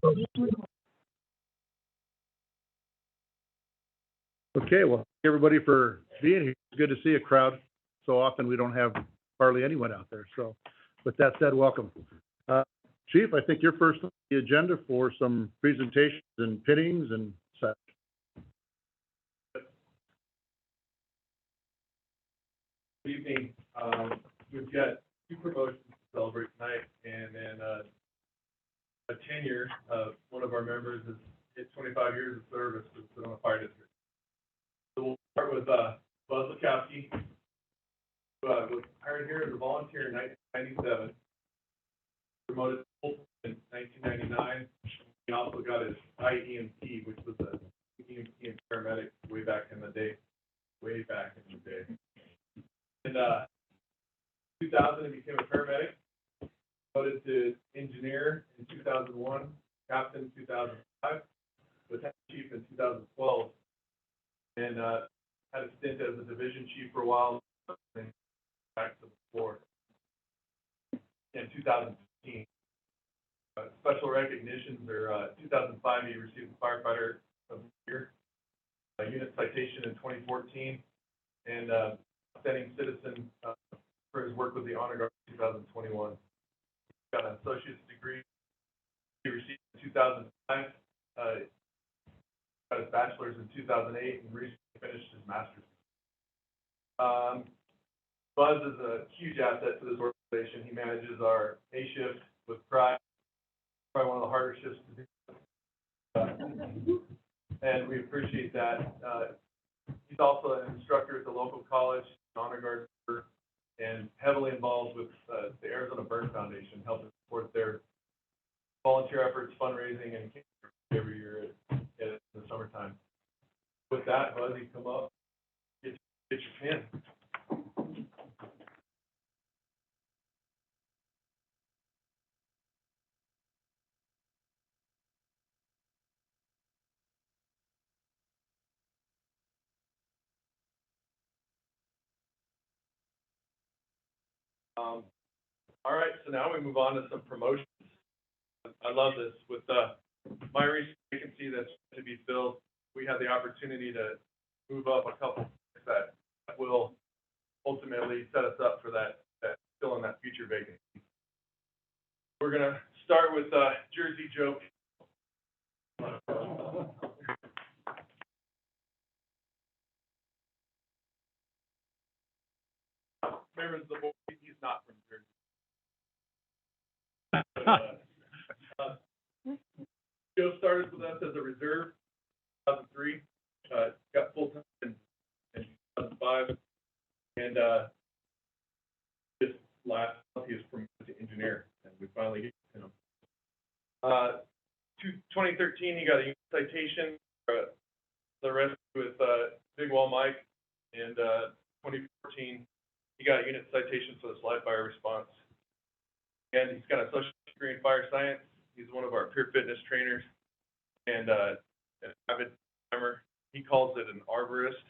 Okay, well, thank everybody for being here. It's good to see a crowd. So often we don't have hardly anyone out there. So with that said, welcome. Chief, I think you're first on the agenda for some presentations and pinnings and such. Good evening. We've got 2 promotions to celebrate tonight, and then a tenure of one of our members is hit 25 years of service with the Fire District. So we'll start with Buzz Lukowski, who was hired here as a volunteer in 1997, promoted to full in 1999. He also got his IEMT, which was a EMT and paramedic way back in the day. And 2000, he became a paramedic, promoted to engineer in 2001, captain in 2005, lieutenant chief in 2012, and had a stint as a division chief for a while, and back to the floor in 2015. Special recognitions are 2005, he received the Firefighter of the Year, a unit citation in 2014, and outstanding citizen for his work with the Honor Guard in 2021. He got an associate's degree he received in 2005, got his bachelor's in 2008, and recently finished his master's. Buzz is a huge asset to this organization. He manages our A shift with pride, probably one of the harder shifts to do. And we appreciate that. He's also an instructor at the local college, Honor Guard, and heavily involved with the Arizona Burn Foundation, helping support their volunteer efforts, fundraising, and every year in the summertime. With that, Buzz, you come up, get your pin. All right, so now we move on to some promotions. I love this. With my recent vacancy that's to be filled, we have the opportunity to move up a couple that will ultimately set us up for that filling that future vacancy. We're going to start with Jersey Joe. Members of the board, he's not from Jersey. Joe started with us as a reserve in 2003, got full time in 2005, and just last month he was promoted to engineer, and we finally get him. 2013, he got a unit citation for the rescue with Big Wall Mike, and 2014, he got a unit citation for the slide fire response. And he's got a associate degree in fire science. He's one of our peer fitness trainers and an avid climber. He calls it an arborist.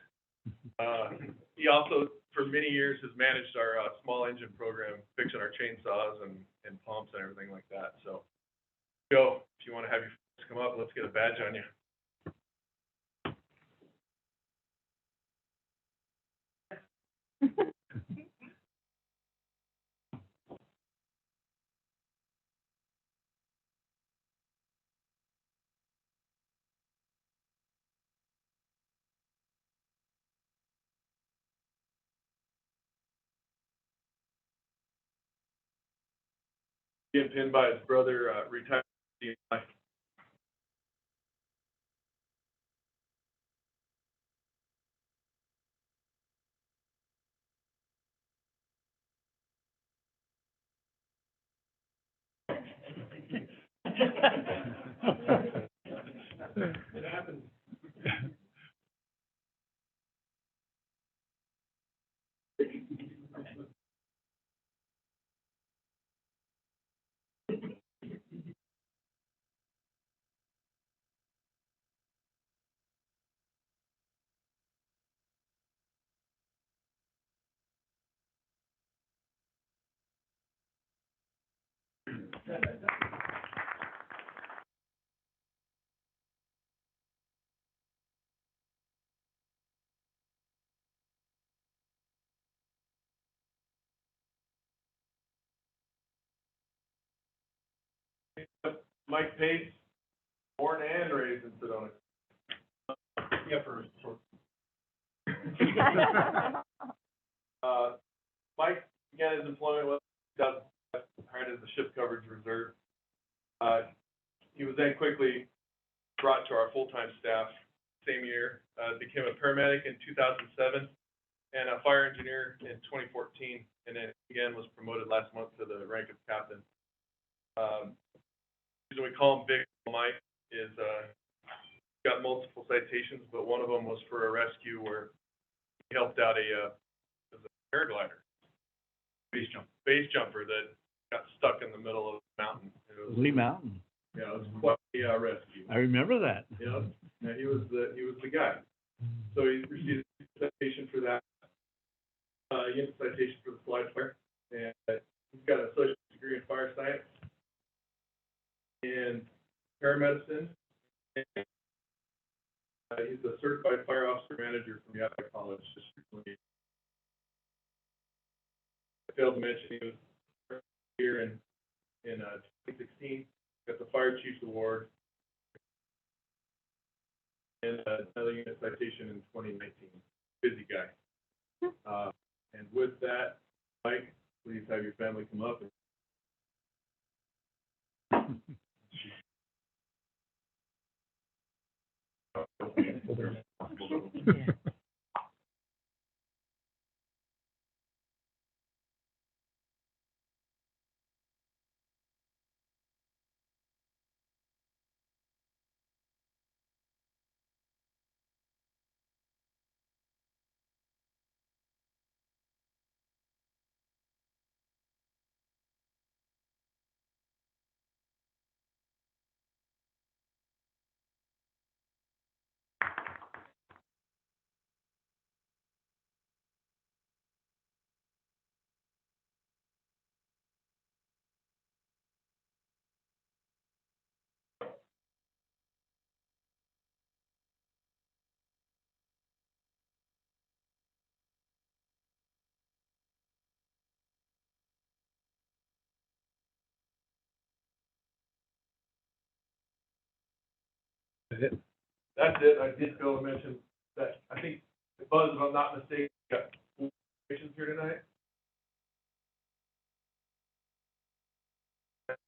He also, for many years, has managed our small engine program, fixing our chainsaws and pumps and everything like that. So, Joe, if you want to have your friends come up, let's get a badge on you. Being pinned by his brother, retired CNI. It happens. Mike Pace, born and raised in Sedona. Yeah, Mike began his employment with 2005, hired as the ship coverage reserve. He was then quickly brought to our full-time staff same year, became a paramedic in 2007 and a fire engineer in 2014, and then again was promoted last month to the rank of captain. The reason we call him Big Mike is got multiple citations, but one of them was for a rescue where he helped out a paraglider, base jumper that got stuck in the middle of the mountain. Lee Mountain. Yeah, it was quite a rescue. I remember that. Yeah, yeah, he was the guy. So he received a citation for that. He had a citation for the slide fire, and he's got an associate's degree in fire science and paramedicine. And, he's a certified fire officer manager from Yapa College. Just recently. I failed to mention he was here in 2016. Got the Fire Chiefs Award and another unit citation in 2019. Busy guy. And with that, Mike, please have your family come up. That's it. I did fail to mention that I think Buzz, if I'm not mistaken, got 4 generations here tonight.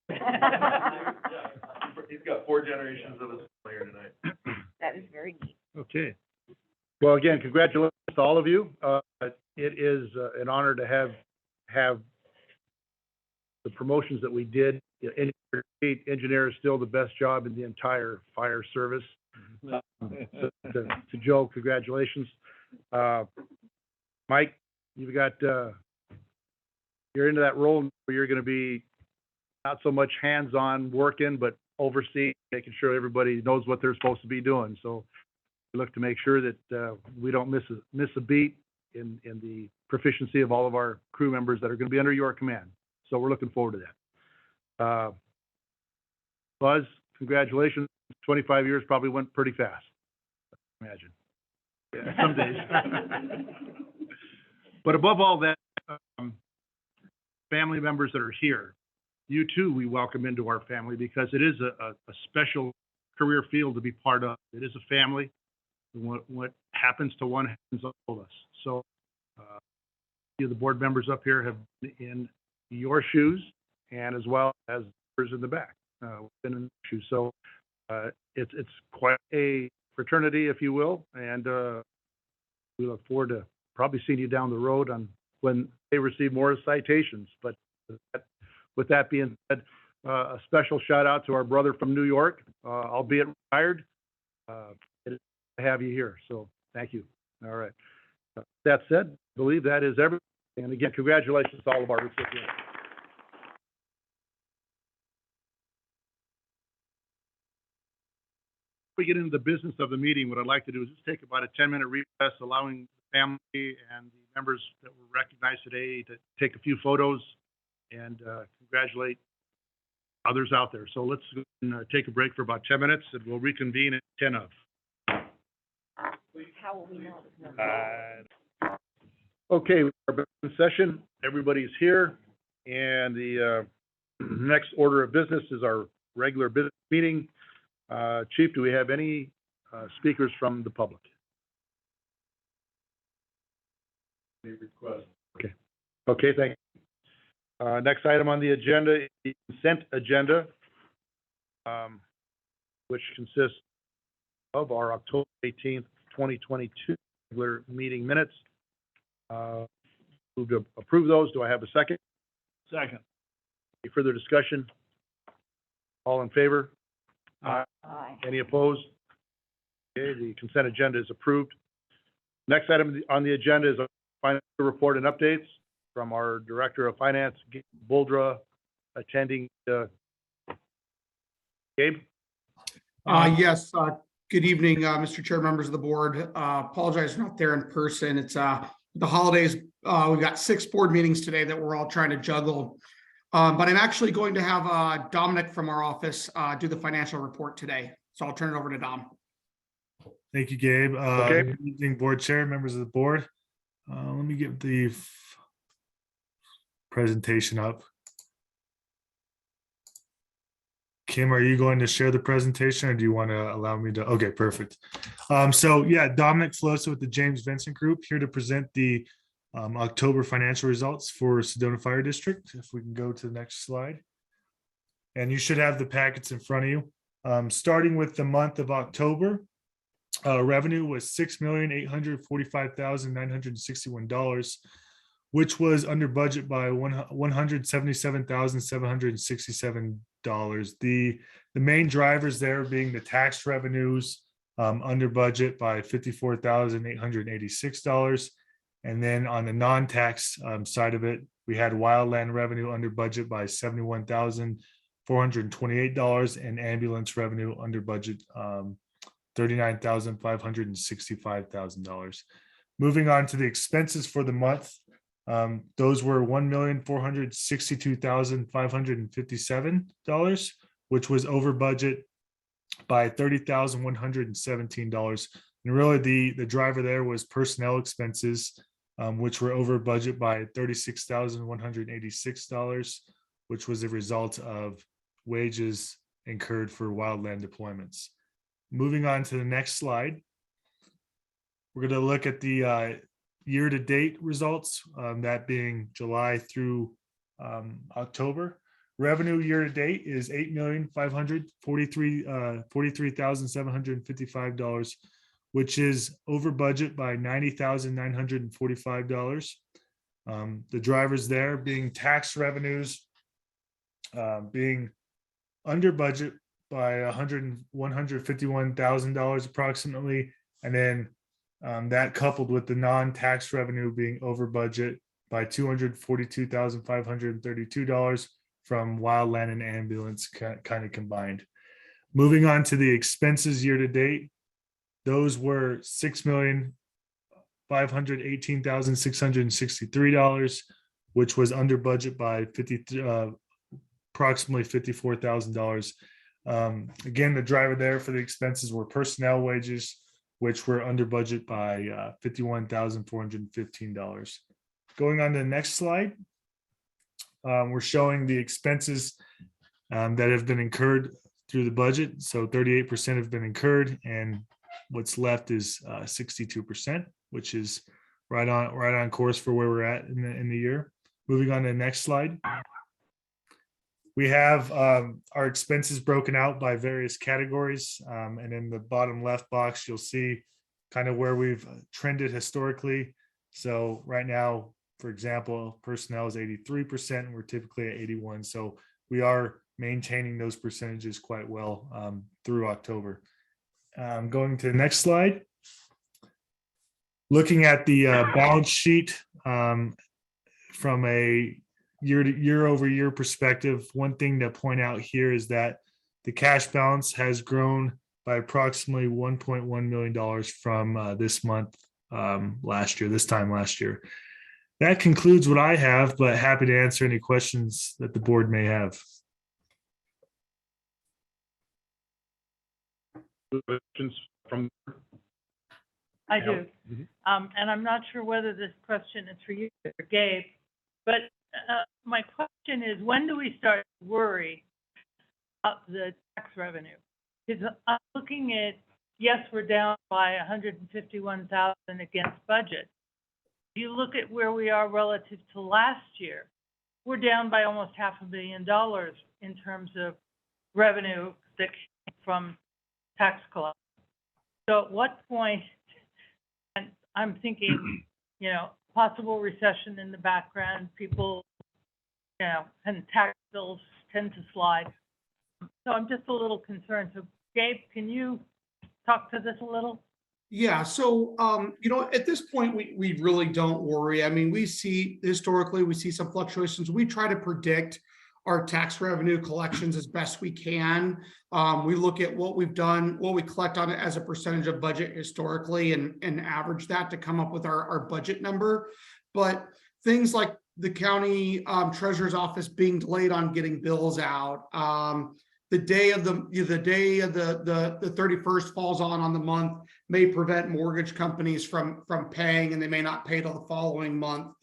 Yeah, he's got 4 generations of his family here tonight. That is very neat. Okay. Well, again, congratulations to all of you. It is an honor to have the promotions that we did. Engineer is still the best job in the entire fire service. To Joe, congratulations. Mike, you've got, you're into that role where you're going to be not so much hands-on working, but overseeing, making sure everybody knows what they're supposed to be doing. So we look to make sure that we don't miss a beat in the proficiency of all of our crew members that are going to be under your command. So we're looking forward to that. Buzz, congratulations. 25 years probably went pretty fast, I imagine. Yeah, some days. But above all that, family members that are here, you too, we welcome into our family because it is a special career field to be part of. It is a family. What happens to one happens to all of us. So the board members up here have been in your shoes and as well as others in the back. Been in the shoes. So it's quite a fraternity, if you will, and we look forward to probably seeing you down the road on when they receive more citations. But with that being said, a special shout out to our brother from New York, albeit retired. To have you here, so thank you. All right. That said, I believe that is everything. And again, congratulations to all of our recipients. We get into the business of the meeting, what I'd like to do is just take about a 10-minute recess, allowing the family and the members that were recognized today to take a few photos and congratulate others out there. So let's go and, take a break for about 10 minutes, and we'll reconvene at 10 of. How will we know there's no? Okay, our business session, everybody's here, and the next order of business is our regular business meeting. Chief, do we have any speakers from the public? Any requests? Okay, thank you. Next item on the agenda is the consent agenda, which consists of our October 18th, 2022 regular meeting minutes. Move to approve those. Do I have a second? Second. Any further discussion? All in favor? Aye. Any opposed? Okay, the consent agenda is approved. Next item on the agenda is a financial report and updates from our Director of Finance, Gabe Boldra, attending. Gabe? Yes, good evening, Mr. Chair, members of the board. Apologize for not there in person. It's the holidays. We've got 6 board meetings today that we're all trying to juggle. But I'm actually going to have Dominic from our office do the financial report today. So I'll turn it over to Dom. Thank you, Gabe. Okay. Good evening, board chair, members of the board. Let me get the presentation up. Kim, are you going to share the presentation or do you want to allow me to? Okay, perfect. So yeah, Dominic Flosa with the James Vincent Group here to present the October financial results for Sedona Fire District. If we can go to the next slide. And you should have the packets in front of you. Starting with the month of October, revenue was $6,845,961, which was under budget by $177,767. The main drivers there being the tax revenues under budget by $54,886. And then on the non-tax side of it, we had wildland revenue under budget by $71,428 and ambulance revenue under budget $39,565,000. Moving on to the expenses for the month, those were $1,462,557, which was over budget by $30,117. And really the driver there was personnel expenses, which were over budget by $36,186, which was a result of wages incurred for wildland deployments. Moving on to the next slide, we're going to look at the year-to-date results, that being July through October. Revenue year-to-date is $8,543,755, which is over budget by $90,945. The drivers there being tax revenues being under budget by $151,000 approximately, and then that coupled with the non-tax revenue being over budget by $242,532 from wildland and ambulance kind of combined. Moving on to the expenses year to date, those were $6,518,663, which was under budget by approximately $54,000. Again, the driver there for the expenses were personnel wages, which were under budget by $51,415. Going on to the next slide, we're showing the expenses that have been incurred through the budget. So 38% have been incurred, and what's left is 62%, which is right on course for where we're at in the year. Moving on to the next slide. We have our expenses broken out by various categories. And in the bottom left box, you'll see kind of where we've trended historically. So right now, for example, personnel is 83%, and we're typically at 81%. So we are maintaining those percentages quite well through October. Going to the next slide. Looking at the balance sheet from a year over year perspective, one thing to point out here is that the cash balance has grown by approximately $1.1 million from this time last year. That concludes what I have, but happy to answer any questions that the board may have. Questions from? I do. Mhm. And I'm not sure whether this question is for you or Gabe, but my question is, when do we start to worry the tax revenue. Because I'm looking at, yes, we're down by 151,000 against budget. If you look at where we are relative to last year, we're down by almost $500,000 in terms of revenue that came from tax collection. So at what point, and I'm thinking, you know, possible recession in the background, people, you know, and tax bills tend to slide. So I'm just a little concerned. So Gabe, can you talk to this a little? Yeah, so, you know, at this point, we really don't worry. I mean, historically, we see some fluctuations. We try to predict our tax revenue collections as best we can. We look at what we've done, what we collect on it as a percentage of budget historically and average that to come up with our budget number. But things like the county treasurer's office being delayed on getting bills out, the day of the 31st falls on the month may prevent mortgage companies from paying, and they may not pay till the following month.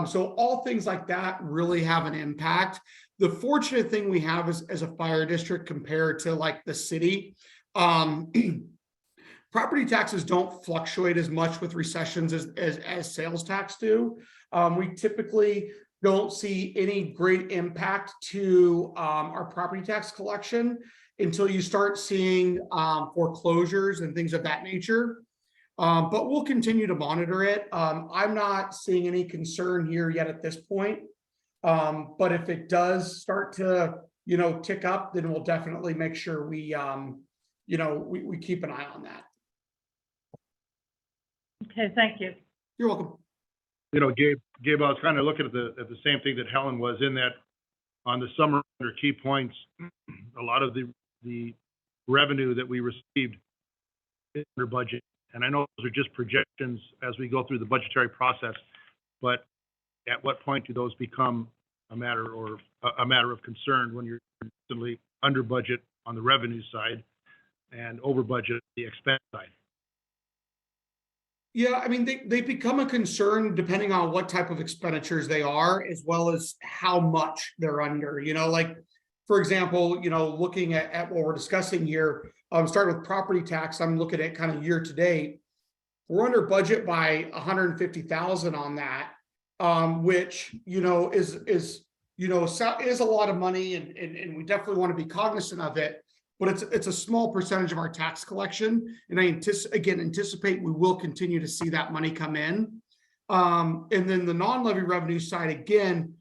So all things like that really have an impact. The fortunate thing we have is, as a fire district compared to like the city, property taxes don't fluctuate as much with recessions as sales tax do. We typically don't see any great impact to our property tax collection until you start seeing foreclosures and things of that nature. But we'll continue to monitor it. I'm not seeing any concern here yet at this point. But if it does start to, you know, tick up, then we'll definitely make sure we, you know, we keep an eye on that. Okay, thank you. You're welcome. You know, Gabe, I was kind of looking at the same thing that Helen was in, that on the summary under key points, a lot of the revenue that we received is under budget. And I know those are just projections as we go through the budgetary process, but at what point do those become a matter of concern when you're constantly under budget on the revenue side and over budget the expense side? Yeah, I mean, they become a concern depending on what type of expenditures they are, as well as how much they're under. You know, like, for example, you know, looking at what we're discussing here, starting with property tax, I'm looking at kind of year to date. We're under budget by 150,000 on that, which, you know, is a lot of money, and we definitely want to be cognizant of it. But it's a small percentage of our tax collection, and I anticipate we will continue to see that money come in. And then the non-levy revenue side, again,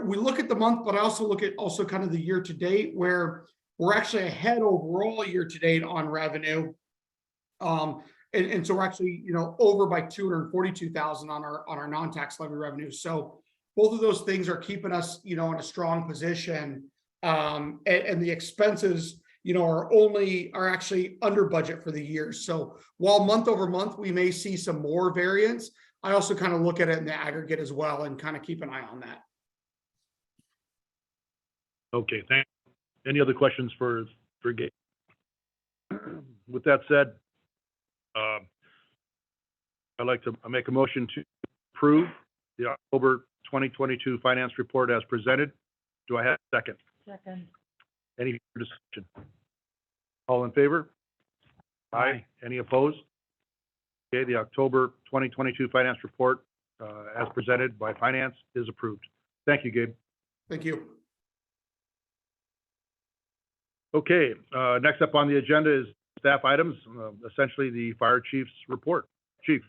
we look at the month, but I also look at kind of the year to date, where we're actually ahead overall year to date on revenue. And so we're actually, you know, over by 242,000 on our non-tax levy revenue. So both of those things are keeping us, you know, in a strong position. And the expenses, you know, are actually under budget for the year. So while month over month we may see some more variance, I also kind of look at it in the aggregate as well and kind of keep an eye on that. Okay, thanks. Any other questions for Gabe? With that said, I'd like to make a motion to approve the October 2022 finance report as presented. Do I have a second? Second. Any discussion? All in favor? Aye. Any opposed? Okay, the October 2022 finance report as presented by finance is approved. Thank you, Gabe. Thank you. Okay, next up on the agenda is staff items, essentially the fire chief's report. Chief.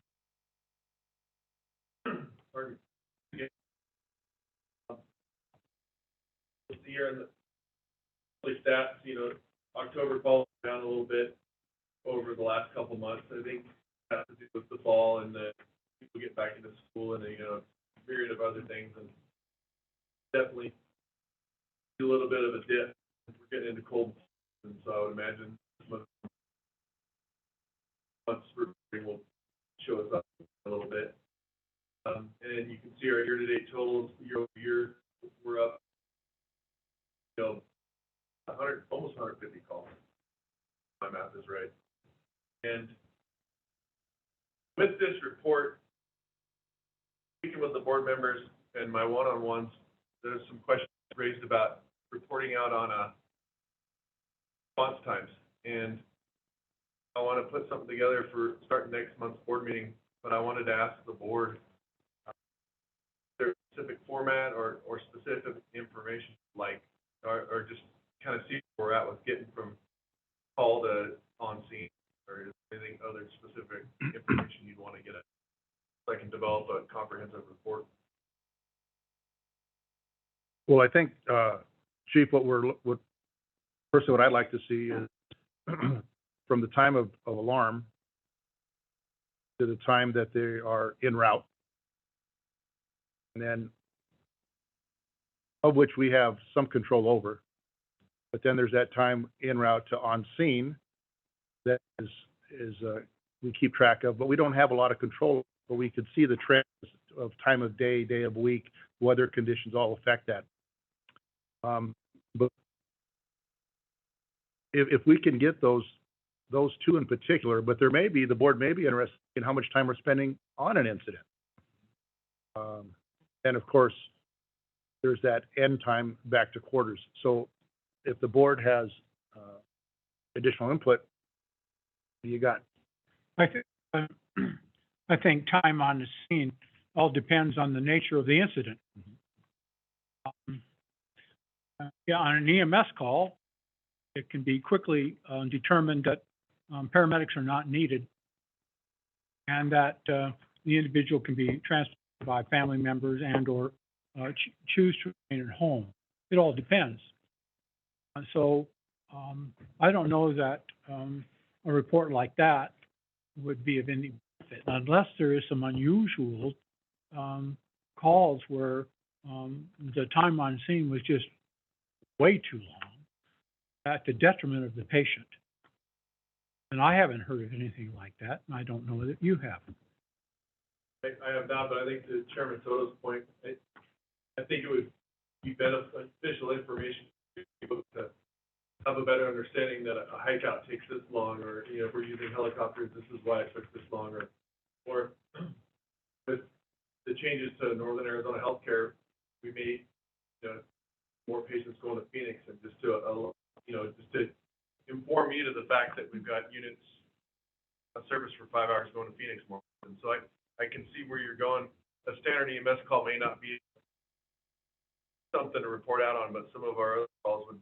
This year in the stats, you know, October falling down a little bit over the last couple months. I think it has to do with the fall and the people get back into school and you know, a period of other things, and definitely a little bit of a dip. We're getting into cold, and so I would imagine months will show us up a little bit. And you can see our year-to-date totals year over year. We're up, you know, 100, almost 150 calls. My math is right. And with this report, speaking with the board members and my one-on-ones, there's some questions raised about reporting out on a response times. And I want to put something together for starting next month's board meeting, but I wanted to ask the board, is there a specific format or specific information, like, or just kind of see where we're at with getting from call to on scene, or is there anything other specific information you'd want to get at, so I can develop a comprehensive report? Well, I think, Chief, personally, what I'd like to see is from the time of alarm to the time that they are en route, and then of which we have some control over, but then there's that time en route to on scene that is we keep track of, but we don't have a lot of control, but we could see the trends of time of day, day of week, weather conditions all affect that. But if we can get those two in particular, but the board may be interested in how much time we're spending on an incident. And of course, there's that end time back to quarters. So if the board has additional input, what do you got? I think time on the scene all depends on the nature of the incident. Yeah, on an EMS call, it can be quickly determined that paramedics are not needed, and that the individual can be transferred by family members and/or choose to remain at home. It all depends. So I don't know that a report like that would be of any benefit unless there is some unusual calls where the time on scene was just way too long at the detriment of the patient. And I haven't heard of anything like that, and I don't know that you have. I have not, but I think to Chairman Soto's point, I think it would be beneficial information for people to have a better understanding that a hike out takes this long, or, you know, if we're using helicopters, this is why it took this long, or with the changes to Northern Arizona healthcare, we may, you know, more patients going to Phoenix, and just to, just to inform you to the fact that we've got units of service for 5 hours going to Phoenix more. And so I can see where you're going. A standard EMS call may not be something to report out on, but some of our other calls would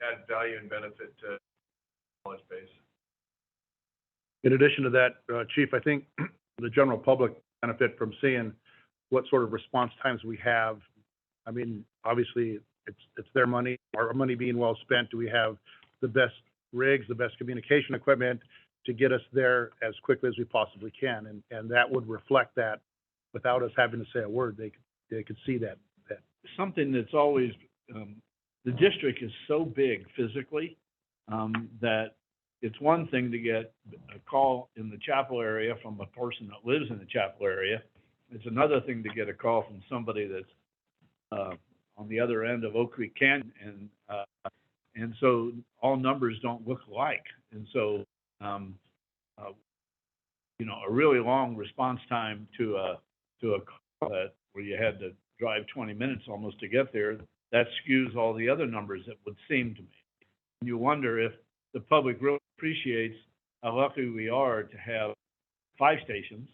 add value and benefit to knowledge base. In addition to that, Chief, I think the general public benefit from seeing what sort of response times we have. I mean, obviously, it's their money, our money being well spent. Do we have the best rigs, the best communication equipment to get us there as quickly as we possibly can? And that would reflect that without us having to say a word. They could see that. Something that's always, the district is so big physically that it's one thing to get a call in the Chapel area from a person that lives in the Chapel area. It's another thing to get a call from somebody that's on the other end of Oak Creek Canyon, and so all numbers don't look alike. And so, a really long response time to a call where you had to drive 20 minutes almost to get there, that skews all the other numbers, it would seem to me. And you wonder if the public really appreciates how lucky we are to have 5 stations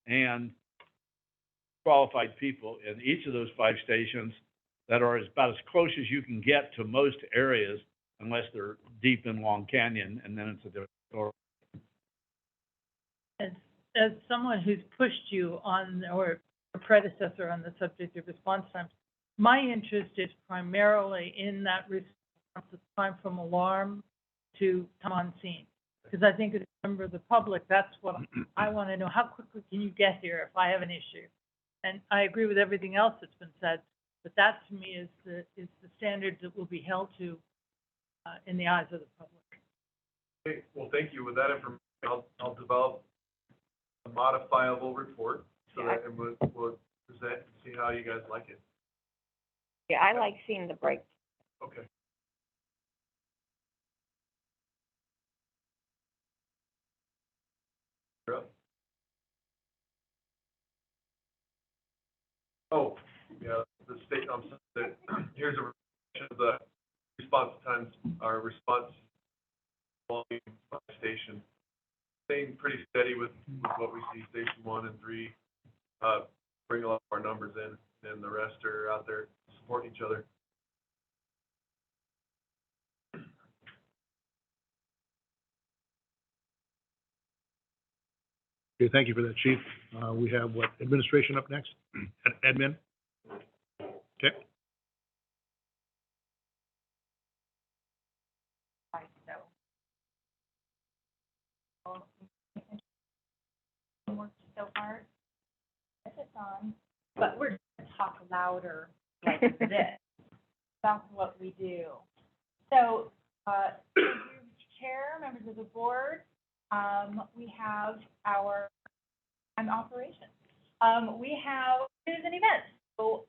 and qualified people in each of those 5 stations that are about as close as you can get to most areas, unless they're deep in Long Canyon, and then it's a different story. As someone who's pushed you on, or a predecessor on the subject of response times, my interest is primarily in that response time from alarm to time on scene. Because I think as a member of the public, that's what I want to know. How quickly can you get here if I have an issue? And I agree with everything else that's been said, but that to me is the standard that will be held to in the eyes of the public. Okay, well, thank you. With that information, I'll develop a modifiable report, so that and we'll present and see how you guys like it. Yeah, I like seeing the break. Okay. You're up. Oh, yeah, the state, here's a reflection of the response times, our response volume by station. Staying pretty steady with what we see, station 1 and 3, bring a lot of our numbers in, and the rest are out there supporting each other. Okay, thank you for that, Chief. We have what, administration up next? Admin? Okay. Right, so. Worked so hard. This is on, but we're gonna talk louder like this. That's what we do. So, Chair, members of the board, we have our operations. We have news and events. So,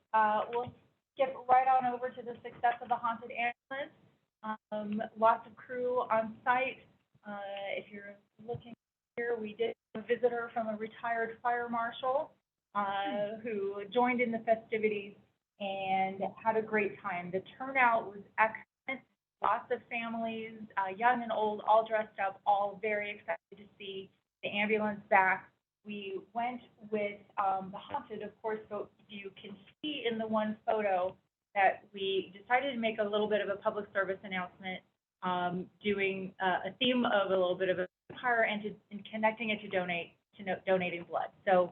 we'll skip right on over to the success of the haunted ambulance. Lots of crew on site. If you're looking here, we did have a visitor from a retired fire marshal, who joined in the festivities and had a great time. The turnout was excellent. Lots of families, young and old, all dressed up, all very excited to see the ambulance back. We went with the haunted, of course, so you can see in the one photo that we decided to make a little bit of a public service announcement, doing a theme of a little bit of a vampire and connecting it to donating blood. So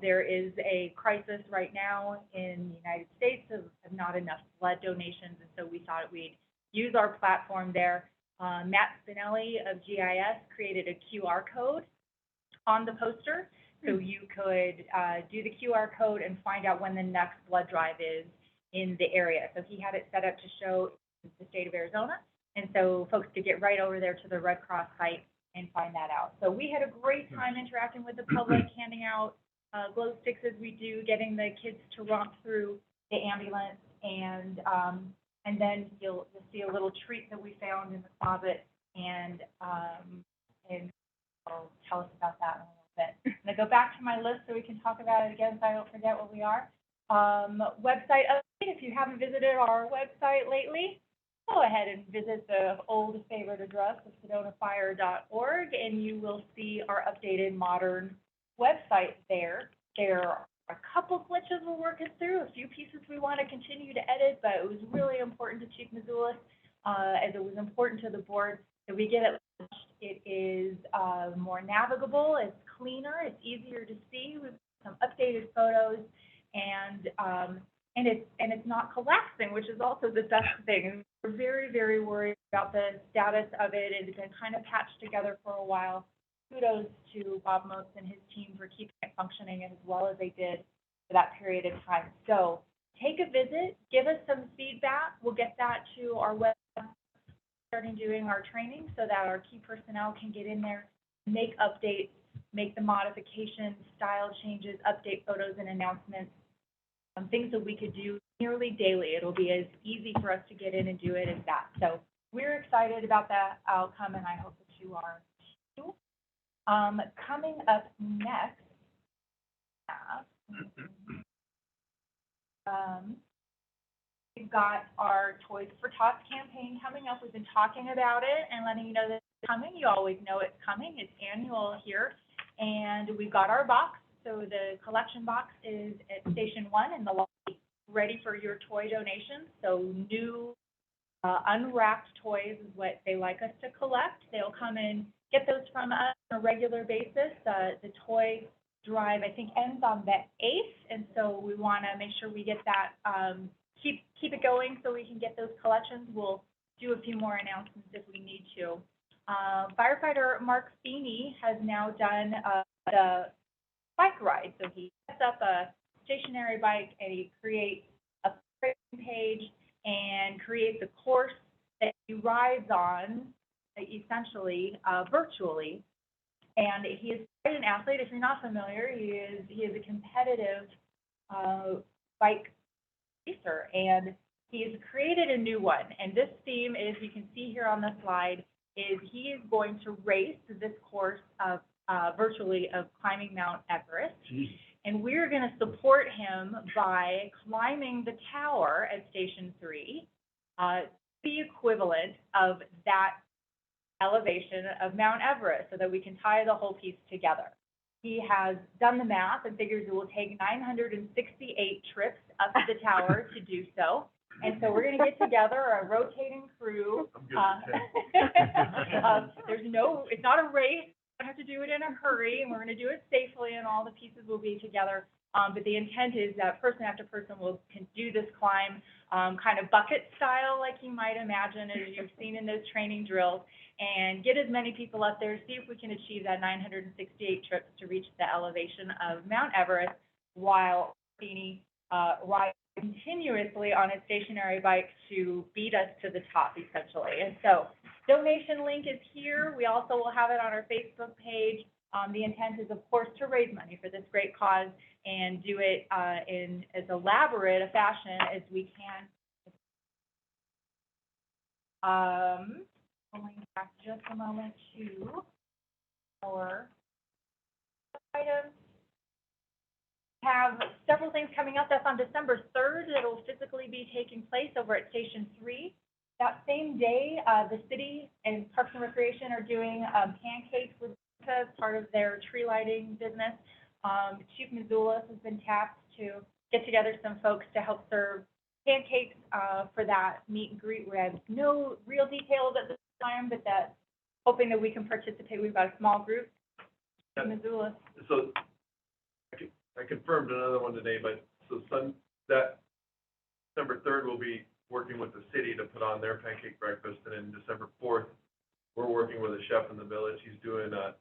there is a crisis right now in the United States of not enough blood donations, and so we thought we'd use our platform there. Matt Spinelli of GIS created a QR code on the poster, so you could do the QR code and find out when the next blood drive is in the area. So he had it set up to show the state of Arizona, and so folks could get right over there to the Red Cross site and find that out. So we had a great time interacting with the public, handing out glow sticks as we do, getting the kids to romp through the ambulance, and then you'll see a little treat that we found in the closet, and I'll tell us about that in a little bit. I'm gonna go back to my list so we can talk about it again, so I don't forget what we are. Website update. If you haven't visited our website lately, go ahead and visit the old favorite address of sedonafire.org, and you will see our updated modern website there. There are a couple glitches we're working through, a few pieces we want to continue to edit, but it was really important to Chief Mizoulis, as it was important to the board that we get it launched. It is more navigable, it's cleaner, it's easier to see. We've got some updated photos, and it's not collapsing, which is also the best thing. And we're very, very worried about the status of it. It's been kind of patched together for a while. Kudos to Bob Moats and his team for keeping it functioning as well as they did for that period of time. So take a visit, give us some feedback. We'll get that to our website, starting doing our training so that our key personnel can get in there, make updates, make the modifications, style changes, update photos and announcements, things that we could do nearly daily. It'll be as easy for us to get in and do it as that. So we're excited about that outcome, and I hope that you are too. Coming up next, we've got our Toys for Tots campaign coming up. We've been talking about it and letting you know that it's coming. You always know it's coming. It's annual here. And we've got our box. So the collection box is at Station 1 in the lobby, ready for your toy donations. So new unwrapped toys is what they like us to collect. They'll come and get those from us on a regular basis. The toy drive, I think, ends on the 8th, and so we want to make sure we get that, keep it going so we can get those collections. We'll do a few more announcements if we need to. Firefighter Mark Feeney has now done the bike ride. So he sets up a stationary bike and he creates a page and creates a course that he rides on, essentially virtually. And he is quite an athlete. If you're not familiar, he is a competitive bike racer, and he has created a new one. And this theme is, you can see here on the slide, is he is going to race this course of virtually of climbing Mount Everest. Jeez. And we're going to support him by climbing the tower at Station 3, the equivalent of that elevation of Mount Everest so that we can tie the whole piece together. He has done the math and figures it will take 968 trips up to the tower to do so. And so we're gonna get together a rotating crew. I'm good with 10. It's not a race, we don't have to do it in a hurry, and we're gonna do it safely, and all the pieces will be together. But the intent is that person after person can do this climb, kind of bucket style, like you might imagine, as you've seen in those training drills, and get as many people up there, see if we can achieve that 968 trips to reach the elevation of Mount Everest while Beanie rides continuously on a stationary bike to beat us to the top, essentially. And so donation link is here. We also will have it on our Facebook page. The intent is, of course, to raise money for this great cause and do it in as elaborate a fashion as we can. Going back just a moment to our items. Have several things coming up. That's on December 3rd. It'll physically be taking place over at Station 3. That same day, the city and Parks and Recreation are doing pancakes with as part of their tree lighting business. Chief Missoula has been tapped to get together some folks to help serve pancakes for that meet and greet. We have no real details at this time, but that hoping that we can participate. We've got a small group. Chief Missoula. So I confirmed another one today, but that December 3rd, we'll be working with the city to put on their pancake breakfast, and then December 4th, we're working with a chef in the village. He's doing a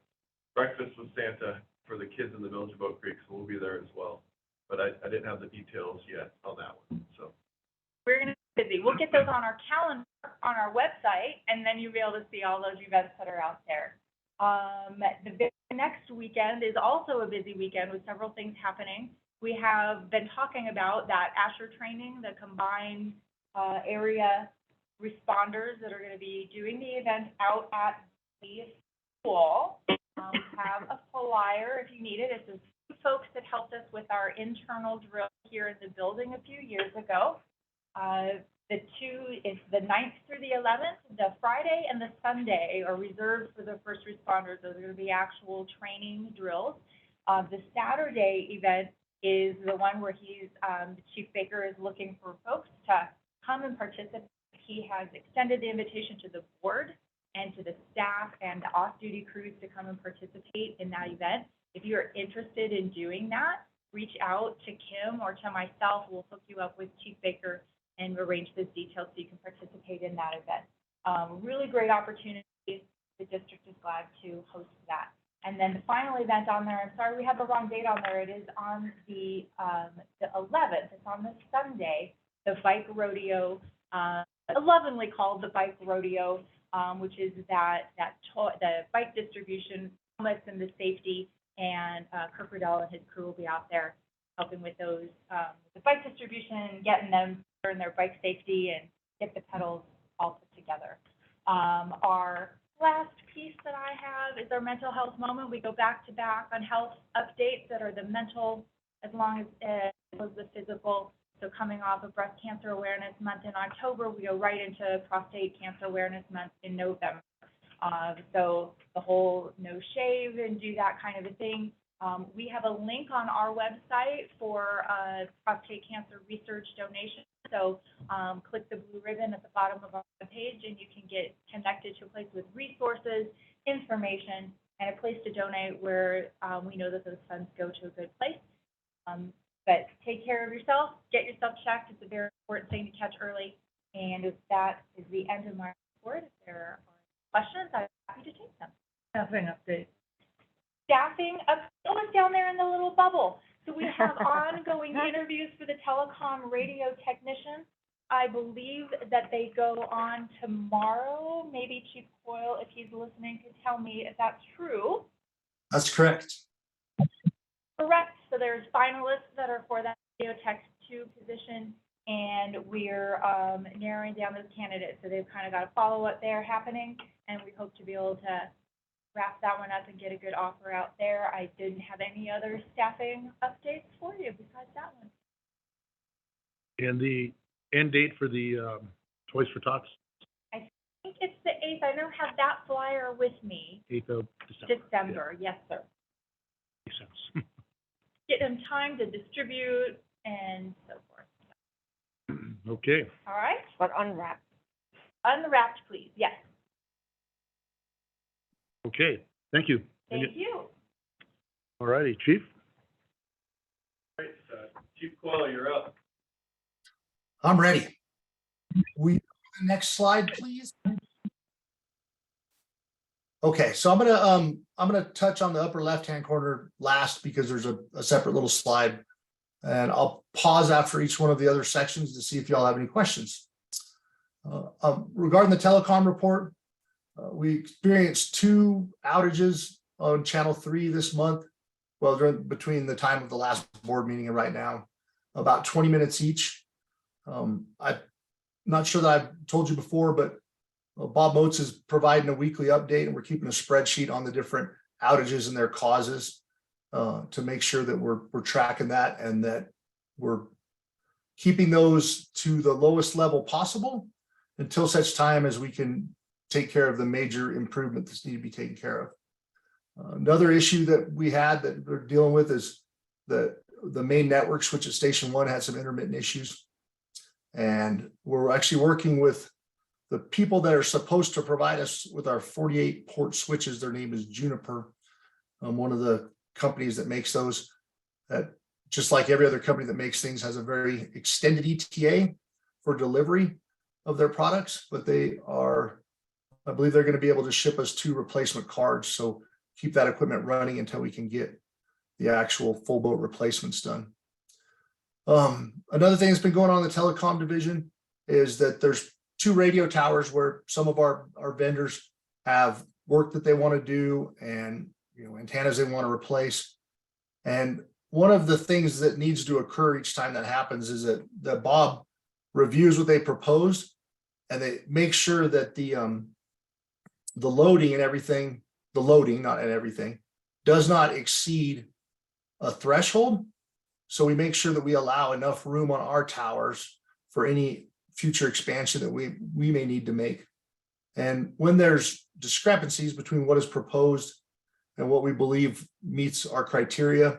breakfast with Santa for the kids in the village of Oak Creek, so we'll be there as well. But I didn't have the details yet on that one, so. We're gonna be busy. We'll get those on our calendar, on our website, and then you'll be able to see all those events that are out there. The next weekend is also a busy weekend with several things happening. We have been talking about that Asher training, the combined area responders that are going to be doing the event out at the school. We have a flyer if you need it. It's the two folks that helped us with our internal drill here in the building a few years ago. It's the 9th through the 11th. The Friday and the Sunday are reserved for the first responders. Those are going to be actual training drills. The Saturday event is the one where Chief Baker is looking for folks to come and participate. He has extended the invitation to the board and to the staff and the off-duty crews to come and participate in that event. If you're interested in doing that, reach out to Kim or to myself. We'll hook you up with Chief Baker and arrange those details so you can participate in that event. Really great opportunity. The district is glad to host that. And then the final event on there, I'm sorry we have the wrong date on there. It is on the 11th. It's on this Sunday, the bike rodeo, lovingly called the bike rodeo, which is the bike distribution, helmets and the safety, and Kirk Riddell and his crew will be out there helping with those, the bike distribution, getting them in their bike safety and get the pedals all put together. Our last piece that I have is our mental health moment. We go back to back on health updates that are the mental as long as the physical. So coming off of Breast Cancer Awareness Month in October, we go right into Prostate Cancer Awareness Month in November. So the whole no shave and do that kind of a thing. We have a link on our website for prostate cancer research donation. So click the blue ribbon at the bottom of our page and you can get connected to a place with resources, information, and a place to donate where we know that those funds go to a good place. But take care of yourself, get yourself checked. It's a very important thing to catch early. And if that is the end of my report, if there are questions, I'm happy to take them. Staffing update. Staffing up, it's down there in the little bubble. So we have ongoing interviews for the telecom radio technician. I believe that they go on tomorrow. Maybe Chief Coyle, if he's listening, could tell me if that's true. That's correct. Correct. So there's finalists that are for that radio tech 2 position, and we're narrowing down those candidates. So they've kind of got a follow-up there happening, and we hope to be able to wrap that one up and get a good offer out there. I didn't have any other staffing updates for you besides that one. And the end date for the Toys for Tots? think it's the 8th. I don't have that flyer with me. 8th of December. December, yes, sir. Makes sense. Get them time to distribute and so forth. Okay, All right? But unwrapped. Unwrapped, please. Yes. okay, thank you. Thank you. All righty, Chief? Right, Chief Coyle, you're up. I'm ready. We, the next slide, please. Okay, so I'm gonna touch on the upper left-hand corner last because there's a separate little slide. And I'll pause after each one of the other sections to see if y'all have any questions. Regarding the telecom report, we experienced 2 outages on channel 3 this month. Well, between the time of the last board meeting and right now, about 20 minutes each. I'm not sure that I've told you before, but Bob Moats is providing a weekly update, and we're keeping a spreadsheet on the different outages and their causes to make sure that we're tracking that and that we're keeping those to the lowest level possible until such time as we can take care of the major improvement that's need to be taken care of. Another issue that we had that we're dealing with is the main network switch at Station 1 had some intermittent issues. And we're actually working with the people that are supposed to provide us with our 48 port switches. Their name is Juniper, one of the companies that makes those, that just like every other company that makes things has a very extended ETA for delivery of their products, but they are, I believe they're going to be able to ship us 2 replacement cards. So keep that equipment running until we can get the actual full boat replacements done. Another thing that's been going on in the telecom division is that there's 2 radio towers where some of our vendors have work that they want to do and antennas they want to replace. And one of the things that needs to occur each time that happens is that Bob reviews what they proposed and they make sure that the loading and everything, the loading, not and everything, does not exceed a threshold. So we make sure that we allow enough room on our towers for any future expansion that we may need to make. And when there's discrepancies between what is proposed and what we believe meets our criteria,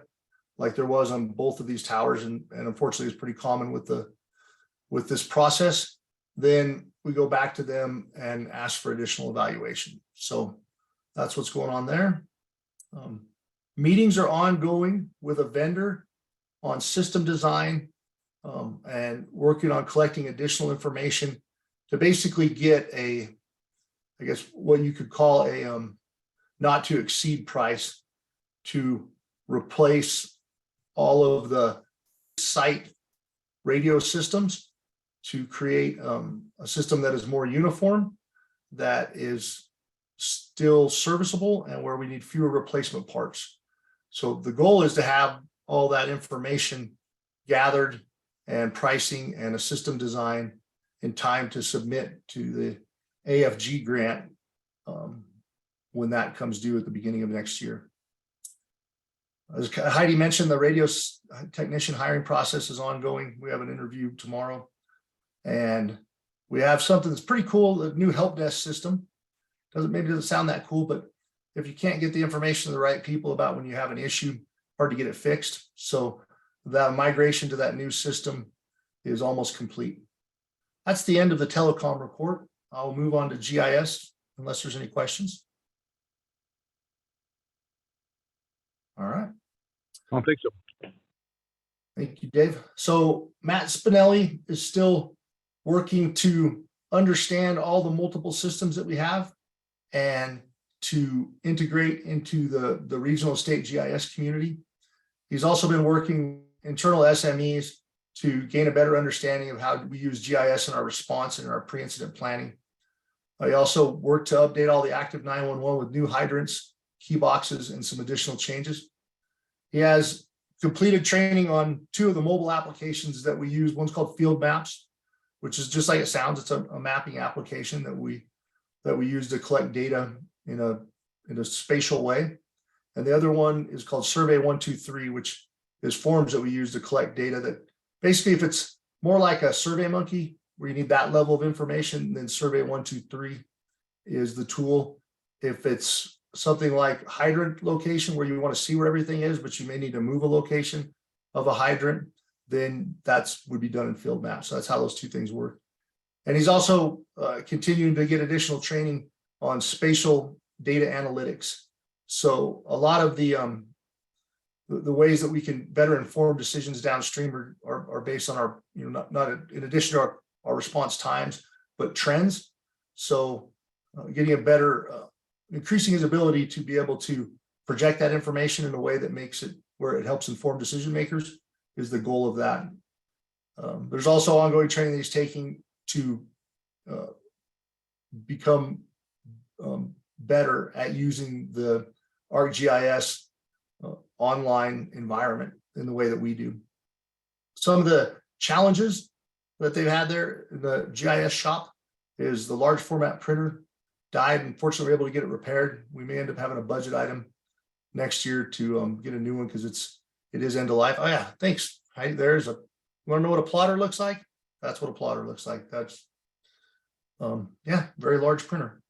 like there was on both of these towers, and unfortunately it's pretty common with this process, then we go back to them and ask for additional evaluation. So that's what's going on there. Meetings are ongoing with a vendor on system design and working on collecting additional information to basically get I guess what you could call a not to exceed price to replace all of the site radio systems to create a system that is more uniform, that is still serviceable, and where we need fewer replacement parts. So the goal is to have all that information gathered and pricing and a system design in time to submit to the AFG grant when that comes due at the beginning of next year. As Heidi mentioned, the radio technician hiring process is ongoing. We have an interview tomorrow, and we have something that's pretty cool, a new help desk system. Maybe doesn't sound that cool, but if you can't get the information to the right people about when you have an issue, hard to get it fixed. So the migration to that new system is almost complete. That's the end of the telecom report. I'll move on to GIS unless there's any questions. All right. I don't think so. Thank you, Dave. So Matt Spinelli is still working to understand all the multiple systems that we have and to integrate into the regional state GIS community. He's also been working internal SMEs to gain a better understanding of how we use GIS in our response and our pre-incident planning. I also worked to update all the active 911 with new hydrants, key boxes, and some additional changes. He has completed training on 2 of the mobile applications that we use. One's called Field Maps, which is just like it sounds. It's a mapping application that we use to collect data in a spatial way. And the other one is called Survey 123, which is forms that we use to collect data that basically, if it's more like a Survey Monkey, where you need that level of information, then Survey 123 is the tool. If it's something like hydrant location where you want to see where everything is, but you may need to move a location of a hydrant, then that's would be done in field maps. So that's how those two things work. And he's also continuing to get additional training on spatial data analytics. So a lot of the ways that we can better inform decisions downstream are based on our, not in addition to our response times, but trends. So getting a better, increasing his ability to be able to project that information in a way that makes it where it helps inform decision makers is the goal of that. There's also ongoing training that he's taking to become better at using the ArcGIS online environment in the way that we do. Some of the challenges that they've had there in the GIS shop is the large format printer died. Unfortunately, we're able to get it repaired. We may end up having a budget item next year to get a new one because it is end of life. Oh yeah, thanks. There's a, you want to know what a plotter looks like? That's what a plotter looks like. That's yeah, very large printer.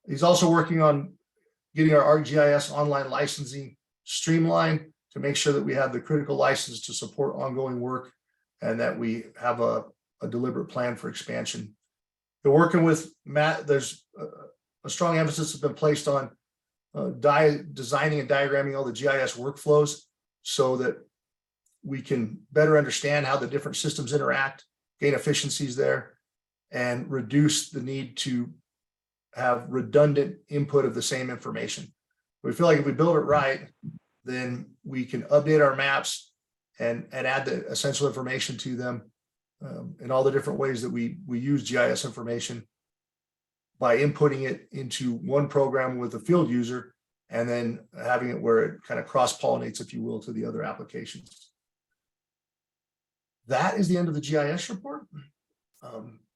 He's also working on getting our ArcGIS online licensing streamlined to make sure that we have the critical license to support ongoing work and that we have a deliberate plan for expansion. They're working with Matt. There's a strong emphasis has been placed on designing and diagramming all the GIS workflows so that we can better understand how the different systems interact, gain efficiencies there, and reduce the need to have redundant input of the same information. We feel like if we build it right, then we can update our maps and add the essential information to them in all the different ways that we use GIS information by inputting it into one program with a field user and then having it where it kind of cross-pollinates, if you will, to the other applications. That is the end of the GIS report.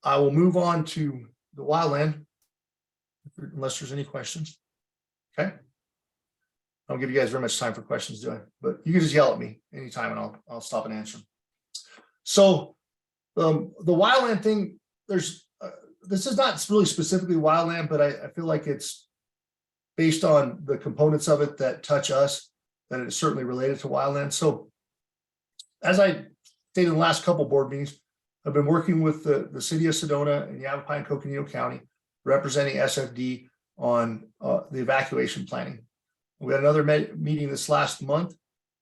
I will move on to the wildland, unless there's any questions. Okay. I don't give you guys very much time for questions, do I? But you can just yell at me anytime and I'll stop and answer them. So the wildland thing, there's this is not really specifically wildland, but I feel like it's based on the components of it that touch us, that it is certainly related to wildland. So as I stated in the last couple board meetings, I've been working with the city of Sedona and Yavapai, Coconino County, representing SFD on the evacuation planning. We had another meeting this last month,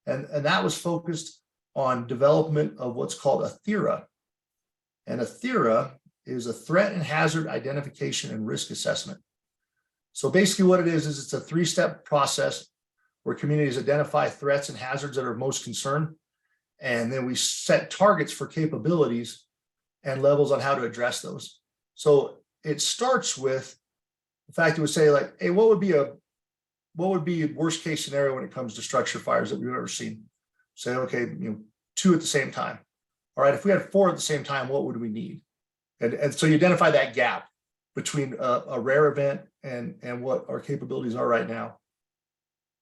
and that was focused on development of what's called a THERA. And a THERA is a threat and hazard identification and risk assessment. So basically what it is it's a 3-step process where communities identify threats and hazards that are of most concern. And then we set targets for capabilities and levels on how to address those. So it starts with the fact it would say like, hey, what would be a worst case scenario when it comes to structure fires that we've ever seen? Say, okay, 2 at the same time. All right, if we had 4 at the same time, what would we need? And so you identify that gap between a rare event and what our capabilities are right now.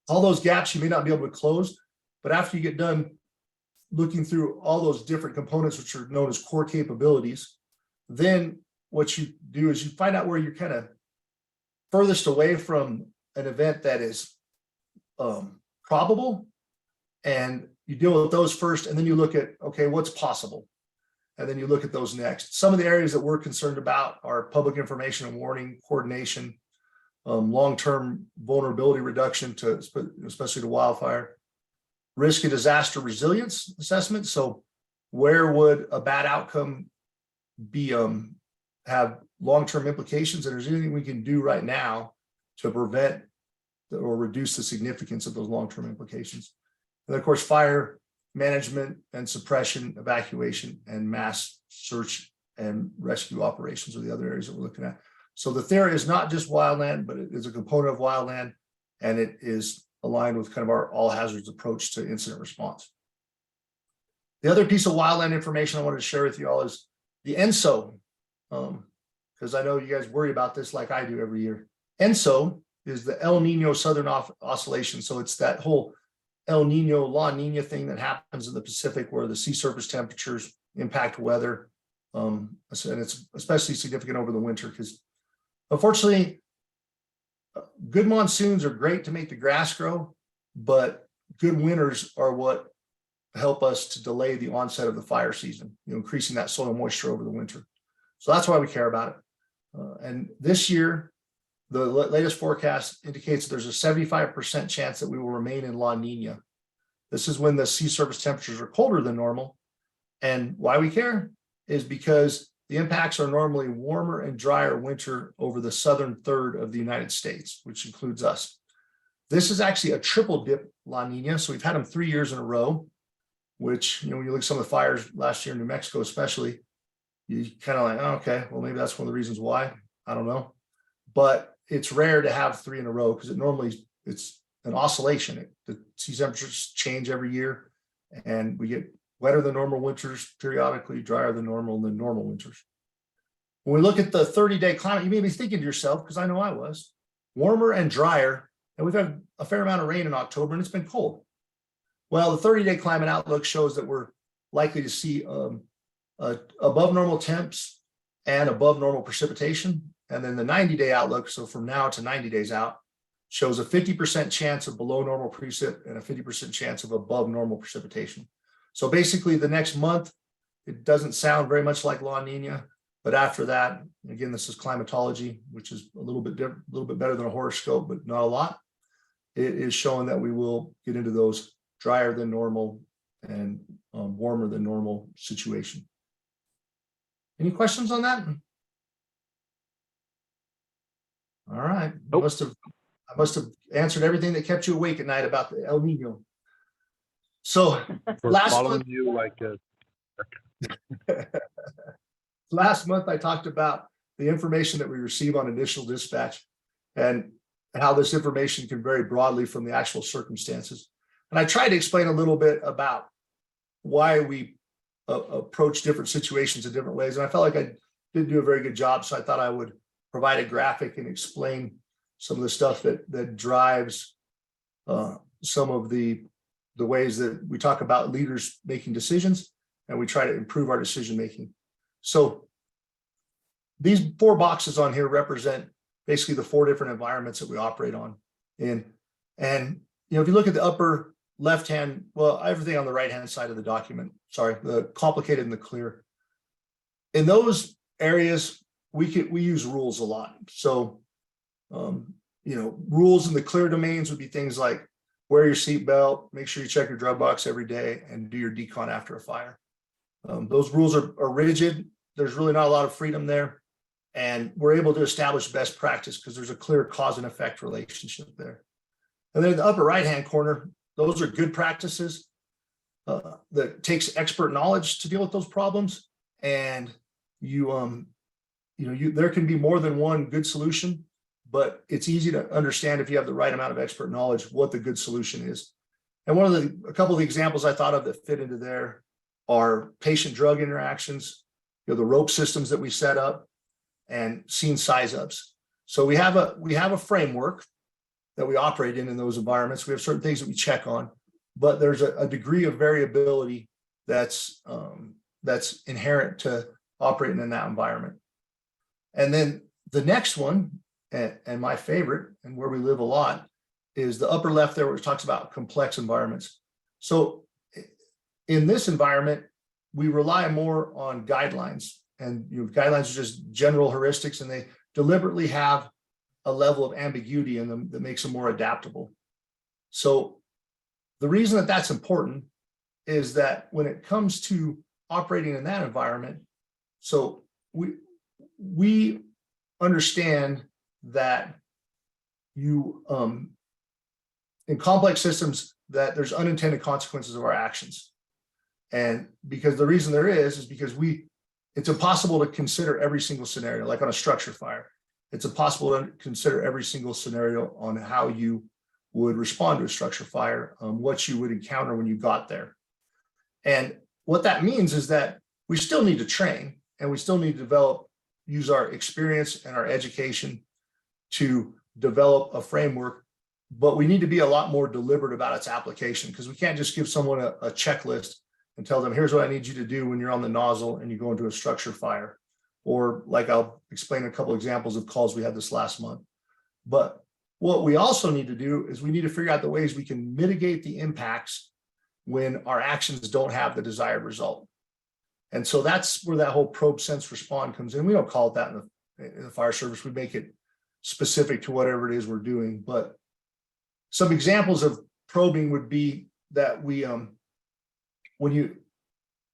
All those gaps you may not be able to close, but after you get done looking through all those different components, which are known as core capabilities, then what you do is you find out where you're kind of furthest away from an event that is probable, and you deal with those first, and then you look at, okay, what's possible? And then you look at those next. Some of the areas that we're concerned about are public information and warning, coordination, long-term vulnerability reduction to, especially to wildfire, risk and disaster resilience assessment. So where would a bad outcome be, have long-term implications? And is there anything we can do right now to prevent or reduce the significance of those long-term implications? And of course, fire management and suppression, evacuation, and mass search and rescue operations are the other areas that we're looking at. So the THERA is not just wildland, but it is a component of wildland, and it is aligned with kind of our all hazards approach to incident response. The other piece of wildland information I wanted to share with you all is the ENSO, because I know you guys worry about this like I do every year. ENSO is the El Nino Southern Oscillation. So it's that whole El Nino, La Nina thing that happens in the Pacific where the sea surface temperatures impact weather. And it's especially significant over the winter because Unfortunately, good monsoons are great to make the grass grow, but good winters are what help us to delay the onset of the fire season, increasing that soil moisture over the winter. So that's why we care about it. And this year, the latest forecast indicates there's a 75% chance that we will remain in La Nina. This is when the sea surface temperatures are colder than normal. And why we care is because the impacts are normally warmer and drier winter over the southern third of the United States, which includes us. This is actually a triple dip La Nina. So we've had them 3 years in a row, which, when you look at some of the fires last year in New Mexico, especially, you kind of like, oh, okay, well, maybe that's one of the reasons why. I don't know. But it's rare to have 3 in a row because it's an oscillation. The sea temperatures change every year, and we get wetter than normal winters periodically, drier than normal winters. When we look at the 30-day climate, you may be thinking to yourself, because I know I was, warmer and drier, and we've had a fair amount of rain in October, and it's been cold. Well, the 30-day climate outlook shows that we're likely to see above normal temps and above normal precipitation. And then the 90-day outlook, so from now to 90 days out, shows a 50% chance of below normal precip and a 50% chance of above normal precipitation. So basically the next month, it doesn't sound very much like La Nina, but after that, again, this is climatology, which is a little bit better than a horoscope, but not a lot. It is showing that we will get into those drier than normal and warmer than normal situation. Any questions on that? All right. Nope. I must have answered everything that kept you awake at night about the El Nino. So We're last following month, you like last month I talked about the information that we receive on initial dispatch and how this information can vary broadly from the actual circumstances. And I tried to explain a little bit about why we approach different situations in different ways. And I felt like I didn't do a very good job. So I thought I would provide a graphic and explain some of the stuff that drives some of the ways that we talk about leaders making decisions, and we try to improve our decision making. So these 4 boxes on here represent basically the 4 different environments that we operate on. And if you look at the upper left hand, well, everything on the right hand side of the document, sorry, the complicated and the clear. In those areas, we use rules a lot. So rules in the clear domains would be things like wear your seatbelt, make sure you check your drug box every day, and do your decon after a fire. Those rules are rigid. There's really not a lot of freedom there. And we're able to establish best practice because there's a clear cause and effect relationship there. And then in the upper right-hand corner, those are good practices that takes expert knowledge to deal with those problems. And there can be more than one good solution, but it's easy to understand if you have the right amount of expert knowledge what the good solution is. And a couple of the examples I thought of that fit into there are patient drug interactions, the rope systems that we set up, and scene size ups. So we have a framework that we operate in those environments. We have certain things that we check on, but there's a degree of variability that's inherent to operating in that environment. And then the next one, and my favorite, and where we live a lot, is the upper left there, where it talks about complex environments. So in this environment, we rely more on guidelines, and guidelines are just general heuristics, and they deliberately have a level of ambiguity in them that makes them more adaptable. So the reason that that's important is that when it comes to operating in that environment, so we understand that in complex systems that there's unintended consequences of our actions. And because the reason there is because it's impossible to consider every single scenario, like on a structure fire. It's impossible to consider every single scenario on how you would respond to a structure fire, what you would encounter when you got there. And what that means is that we still need to train, and we still need to use our experience and our education to develop a framework, but we need to be a lot more deliberate about its application, because we can't just give someone a checklist and tell them, here's what I need you to do when you're on the nozzle and you go into a structure fire. or like I'll explain a couple examples of calls we had this last month. But what we also need to do is we need to figure out the ways we can mitigate the impacts when our actions don't have the desired result. And so that's where that whole probe, sense, respond comes in. We don't call it that in the fire service. We make it specific to whatever it is we're doing. But some examples of probing would be that we, when you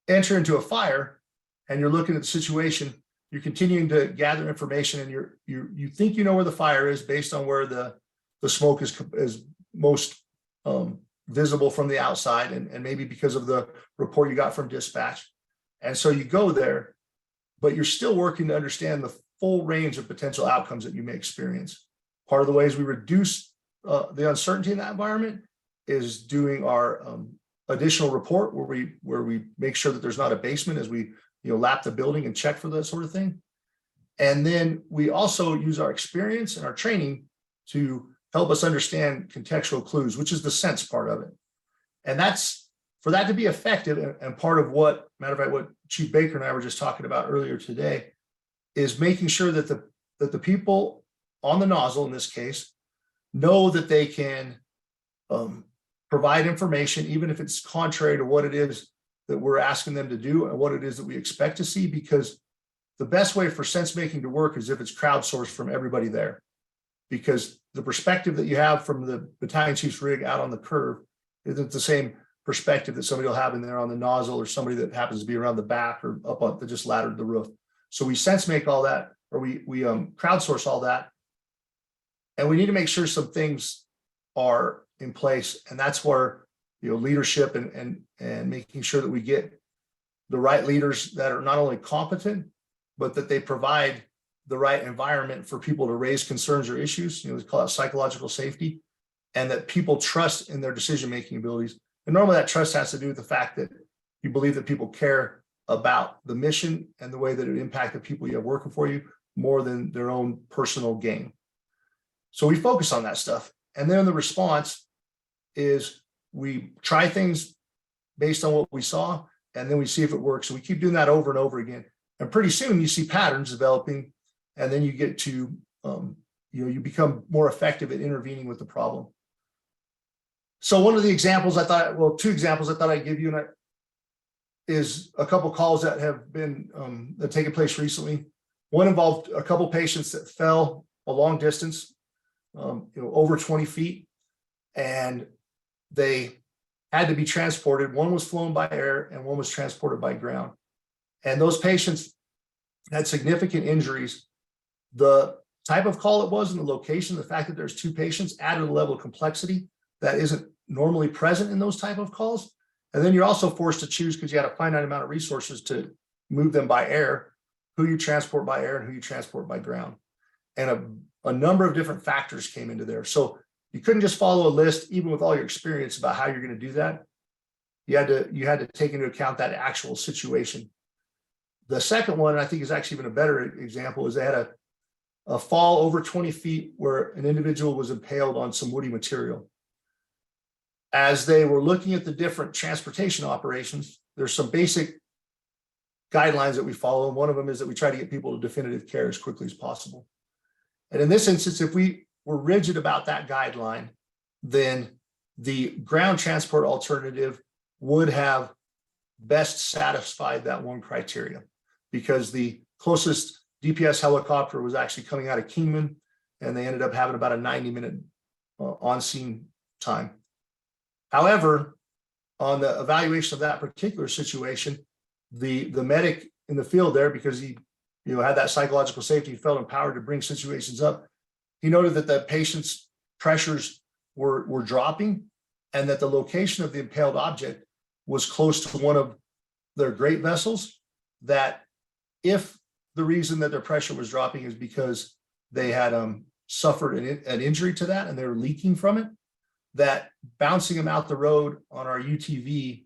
enter into a fire and you're looking at the situation, you're continuing to gather information, and you think you know where the fire is based on where the smoke is most visible from the outside, and maybe because of the report you got from dispatch. And so you go there, but you're still working to understand the full range of potential outcomes that you may experience. Part of the ways we reduce the uncertainty in that environment is doing our additional report where we make sure that there's not a basement as we lap the building and check for that sort of thing. And then we also use our experience and our training to help us understand contextual clues, which is the sense part of it. And that's for that to be effective. And part of what, matter of fact, what Chief Baker and I were just talking about earlier today is making sure that the people on the nozzle, in this case, know that they can provide information, even if it's contrary to what it is that we're asking them to do and what it is that we expect to see, because the best way for sense making to work is if it's crowdsourced from everybody there, because the perspective that you have from the battalion chief's rig out on the curve isn't the same perspective that somebody will have in there on the nozzle, or somebody that happens to be around the back or up on that just laddered the roof. So we sense make all that, or we crowdsource all that, and we need to make sure some things are in place, and that's where leadership and making sure that we get the right leaders that are not only competent, but that they provide the right environment for people to raise concerns or issues. We call it psychological safety, and that people trust in their decision-making abilities. And normally that trust has to do with the fact that you believe that people care about the mission and the way that it impact the people you have working for you more than their own personal gain. So we focus on that stuff. And then the response is we try things based on what we saw, and then we see if it works. So we keep doing that over and over again. And pretty soon you see patterns developing, and then you get to, you become more effective at intervening with the problem. So one of the examples two examples I thought I'd give you is a couple calls that have been that taken place recently. One involved a couple patients that fell a long distance, over 20 feet, and they had to be transported. One was flown by air and one was transported by ground. And those patients had significant injuries. The type of call it was and the location, the fact that there's two patients added a level of complexity that isn't normally present in those type of calls. And then you're also forced to choose, because you had a finite amount of resources to move them by air, who you transport by air and who you transport by ground. And a number of different factors came into there. So you couldn't just follow a list, even with all your experience about how you're going to do that. You had to take into account that actual situation. The second one, I think, is actually even a better example, is they had a fall over 20 feet where an individual was impaled on some woody material. As they were looking at the different transportation operations, there's some basic guidelines that we follow. And one of them is that we try to get people to definitive care as quickly as possible. And in this instance, if we were rigid about that guideline, then the ground transport alternative would have best satisfied that one criteria, because the closest DPS helicopter was actually coming out of Kingman, and they ended up having about a 90-minute on-scene time. However, on the evaluation of that particular situation, the medic in the field there, because he had that psychological safety, he felt empowered to bring situations up. He noted that the patient's pressures were dropping, and that the location of the impaled object was close to one of their great vessels, that if the reason that their pressure was dropping is because they had suffered an injury to that and they were leaking from it, that bouncing them out the road on our UTV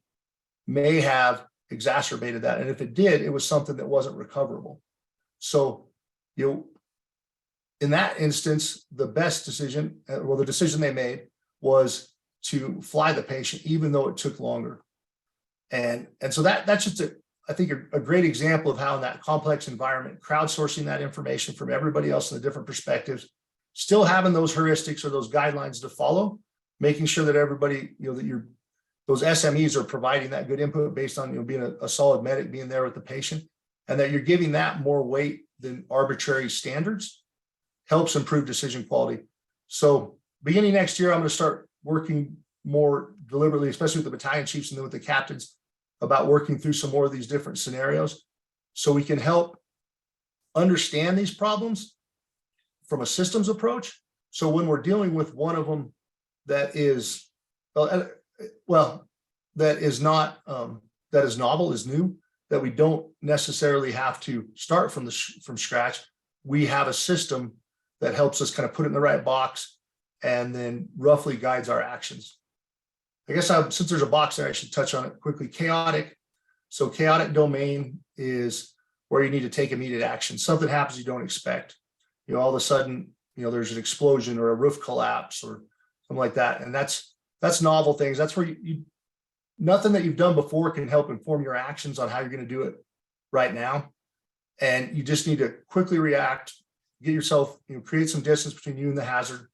may have exacerbated that. And if it did, it was something that wasn't recoverable. So, in that instance, the best decision, the decision they made was to fly the patient, even though it took longer. And so that's just I think, a great example of how in that complex environment, crowdsourcing that information from everybody else in the different perspectives, still having those heuristics or those guidelines to follow, making sure that everybody, that those SMEs are providing that good input based on, being a solid medic, being there with the patient, and that you're giving that more weight than arbitrary standards helps improve decision quality. So beginning next year, I'm going to start working more deliberately, especially with the battalion chiefs and then with the captains, about working through some more of these different scenarios so we can help understand these problems from a systems approach. So when we're dealing with one of them that is, that is not, that is novel, is new, that we don't necessarily have to start from scratch. We have a system that helps us kind of put it in the right box and then roughly guides our actions. I guess since there's a box there, I should touch on it quickly. Chaotic. So chaotic domain is where you need to take immediate action. Something happens you don't expect. All of a sudden, there's an explosion or a roof collapse or something like that. And that's novel things. That's where nothing that you've done before can help inform your actions on how you're going to do it right now. And you just need to quickly react, get yourself, create some distance between you and the hazard,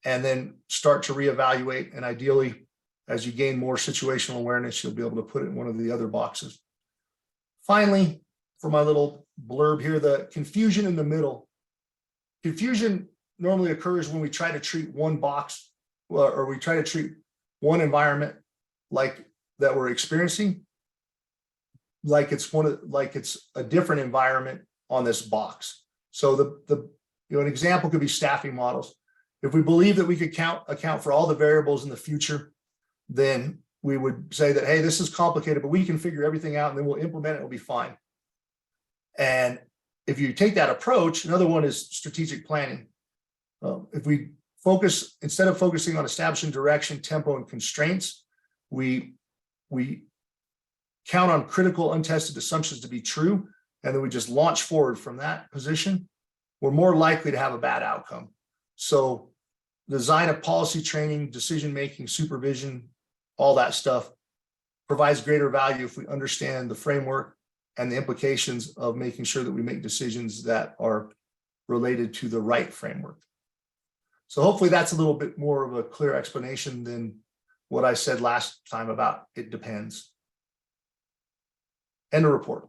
and then start to reevaluate. And ideally, as you gain more situational awareness, you'll be able to put it in one of the other boxes. Finally, for my little blurb here, the confusion in the middle. Confusion normally occurs when we try to treat one box or we try to treat one environment like that we're experiencing, like it's a different environment on this box. So an example could be staffing models. If we believe that we could account for all the variables in the future, then we would say that, hey, this is complicated, but we can figure everything out and then we'll implement it, it'll be fine. And if you take that approach, another one is strategic planning. If we focus, instead of focusing on establishing direction, tempo, and constraints, we count on critical untested assumptions to be true, and then we just launch forward from that position, we're more likely to have a bad outcome. So design of policy training, decision-making, supervision, all that stuff provides greater value if we understand the framework and the implications of making sure that we make decisions that are related to the right framework. So hopefully that's a little bit more of a clear explanation than what I said last time about it depends. End of report.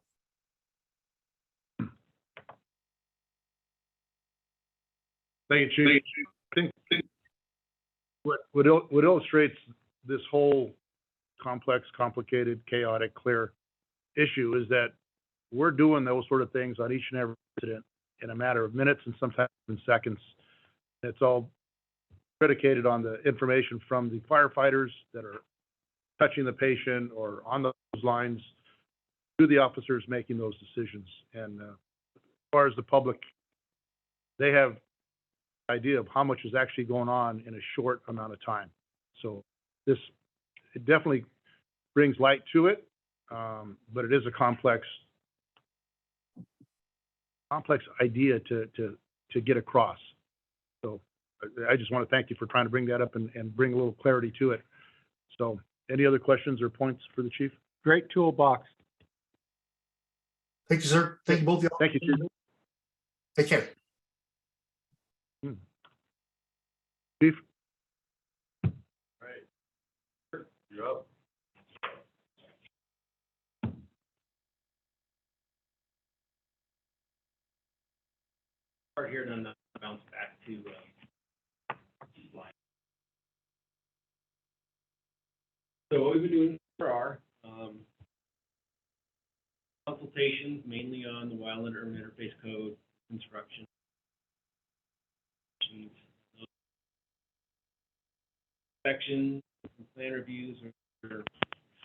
Thank you, Chief. I think what illustrates this whole complex, complicated, chaotic, clear issue is that we're doing those sort of things on each and every incident in a matter of minutes and sometimes in seconds. It's all predicated on the information from the firefighters that are touching the patient or on those lines to the officers making those decisions. And as far as the public, they have an idea of how much is actually going on in a short amount of time. So it definitely brings light to it, but it is a complex idea to get across. So I just want to thank you for trying to bring that up and bring a little clarity to it. So any other questions or points for the chief? Great toolbox. Thank you, sir. Thank you both. Y'all. Thank you, Chief. Take care. Chief? Right. You're up. Start here and then bounce back to slide. So what we've been doing for our consultations, mainly on the wildland urban interface code, construction, inspections, plan reviews are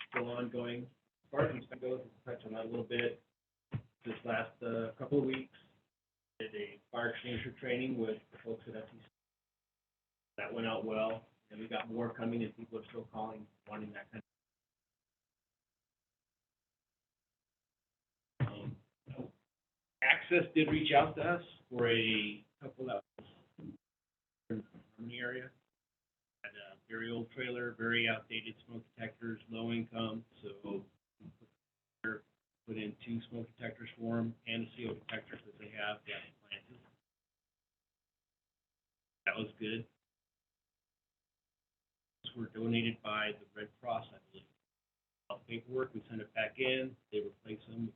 still ongoing. As far as inspection goes, we'll touch on that a little bit. This last couple of weeks, did a fire extinguisher training with the folks at FTC. That went out well, and we got more coming, and people are still calling, wanting that kind of. Access did reach out to us for a couple that was in the area. Had a very old trailer, very outdated smoke detectors, low income, so put in 2 smoke detectors for them and a CO detector because they have gas appliances. That was good. These were donated by the Red Cross, I believe. All the paperwork, we sent it back in, they replace them.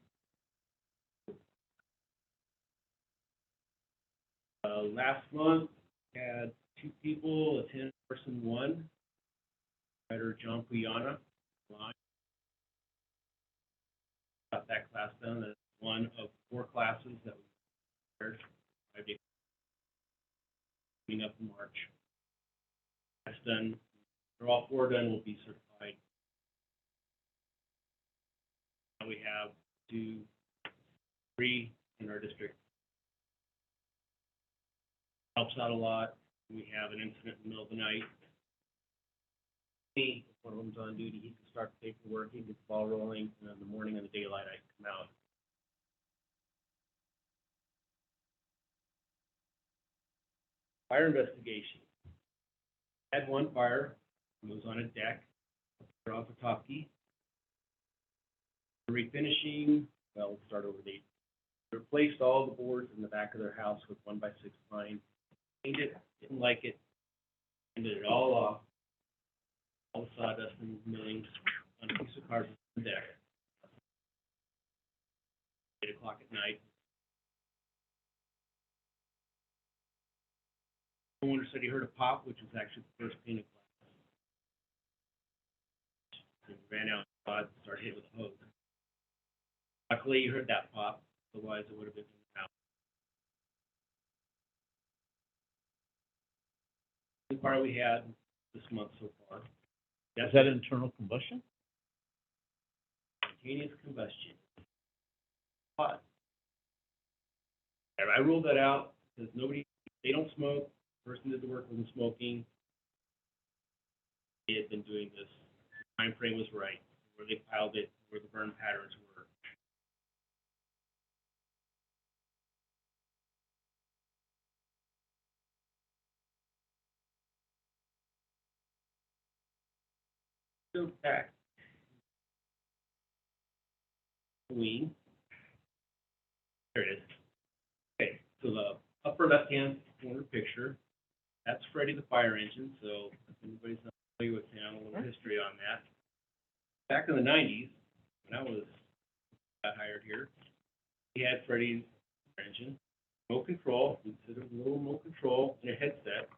Last month, had 2 people attend person 1, writer John Puyana. Got that class done. That's one of 4 classes that we prepared 5 days coming up in March. That's done. They're all 4 done, will be certified. Now we have 3 in our district. Helps out a lot. We have an incident in the middle of the night. If one of them's on duty, he can start the paperwork, he can get the ball rolling, and in the morning in the daylight, I can come out. Fire investigation. Had 1 fire. It was on a deck off a top key. Refinishing, well, we'll start over. They replaced all the boards in the back of their house with 1x6 pine. Painted it, didn't like it, ended it all off. All the sawdust and millings on a piece of cardboard on the deck. 8 o'clock at night. Homeowner said he heard a pop, which was actually the first pane of glass. He ran out and started hit with a hose. Luckily, he heard that pop, otherwise it would have been in the house. The fire we had this month so far. Is that internal combustion? Spontaneous combustion. Hot. And I ruled that out because they don't smoke. The person did the work wasn't smoking. They had been doing this. The time frame was right. Where they piled it, where the burn patterns were. So back. Wing. There it is. Okay, so the upper left-hand corner picture, that's Freddie the fire engine. So if anybody's not familiar with him, a little history on that. Back in the 90s, when I got hired here, he had Freddie's fire engine, remote control, instead of a little remote control and a headset.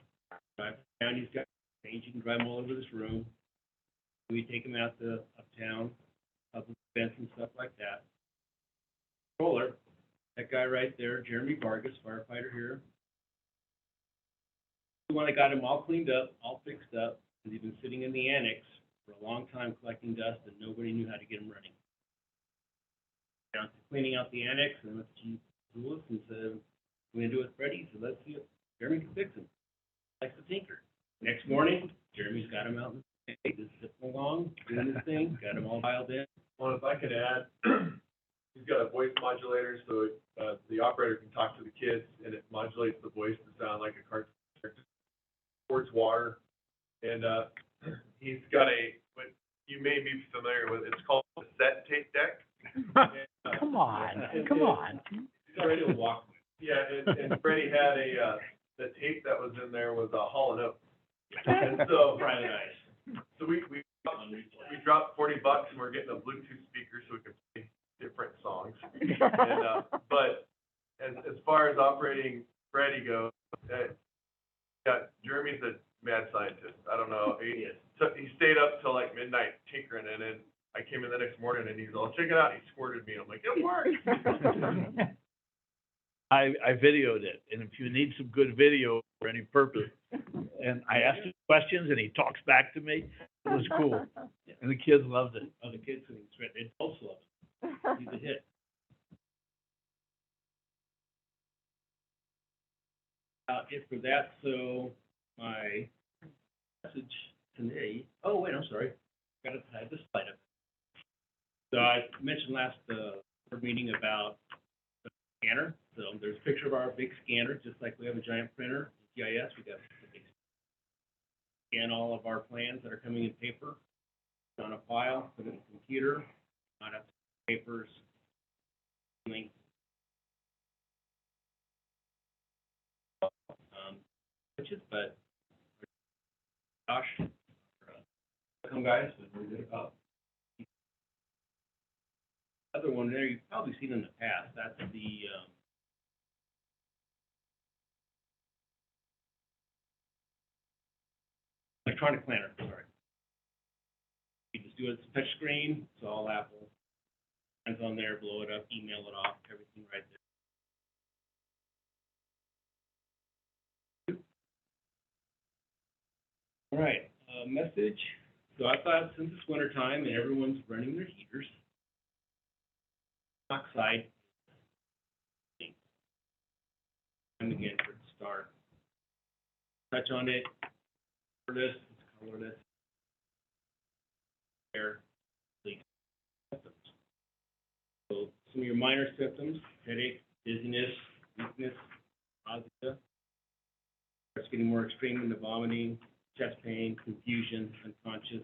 Drive around, he's got range, you can drive him all over this room. We take him out to uptown, public events and stuff like that. Controller, that guy right there, Jeremy Vargas, firefighter here. The one that got him all cleaned up, all fixed up, because he'd been sitting in the annex for a long time collecting dust and nobody knew how to get him running. Down to cleaning out the annex and went to Chief Lewis and said, "We're gonna do it with Freddie, so let's see if Jeremy can fix him." Likes to tinker. Next morning, Jeremy's got him out and just sitting along, doing his thing, got him all dialed in. Well, if I could add, he's got a voice modulator, so the operator can talk to the kids, and it modulates the voice to sound like a cartoon character. Pours water, and he's got what you may be familiar with, it's called a set tape deck. And, Come on. Freddie will walk. Yeah, and Freddie had the tape that was in there was a Hall and Oates. And so, Private eyes. so we dropped $40 and we're getting a Bluetooth speaker so we can play different songs. And, but as far as operating Freddie goes, yeah, Jeremy's a mad scientist. I don't know. He stayed up till like midnight tinkering, and then I came in the next morning and he's all, check it out. He squirted me. I'm like, it worked. I videoed it, and if you need some good video for any purpose, and I asked him questions, and he talks back to me, it was cool. And the kids loved it. Oh, the kids, they both love it. He's a hit. It for that, so my message today, oh, wait, I'm sorry. Got to have this slide up. So I mentioned last board meeting about the scanner. So there's a picture of our big scanner, just like we have a giant printer, GIS, we got the big scan all of our plans that are coming in paper on a file, put it in the computer, not have papers, link. But Josh, welcome guys, we're good about. Other one there you've probably seen in the past, that's the, electronic planner, sorry. You just do it, it's a touch screen, it's all Apple. Hands on there, blow it up, email it off, everything right there. All right, message. So I thought since it's winter time and everyone's running their heaters, oxide, time again for it to start. Touch on it, colorless, it's colorless. Air, leak, symptoms. So some of your minor symptoms, headache, dizziness, weakness, nausea. Starts getting more extreme into vomiting, chest pain, confusion, unconscious.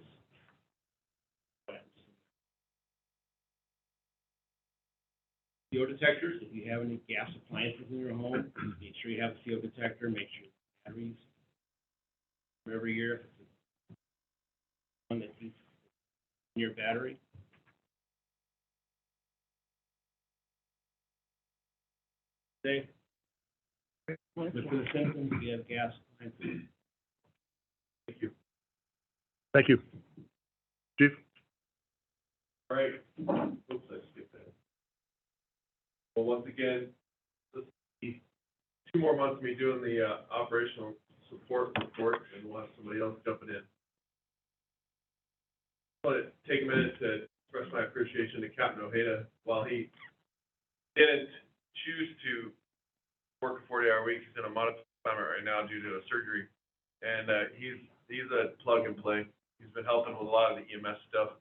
CO detectors, if you have any gas appliances in your home, make sure you have a CO detector, make sure the batteries from every year, if it's one that heats in your battery. Say, but for the symptoms, you have gas appliances. Thank you. Thank you. Chief? All right. Oops, I skipped that. Well, once again, this is 2 more months of me doing the operational support report, and we'll have somebody else jumping in. I want to take a minute to express my appreciation to Captain Ojeda. While he didn't choose to work a 40-hour week, he's in a modified assignment right now due to a surgery, and he's a plug and play. He's been helping with a lot of the EMS stuff.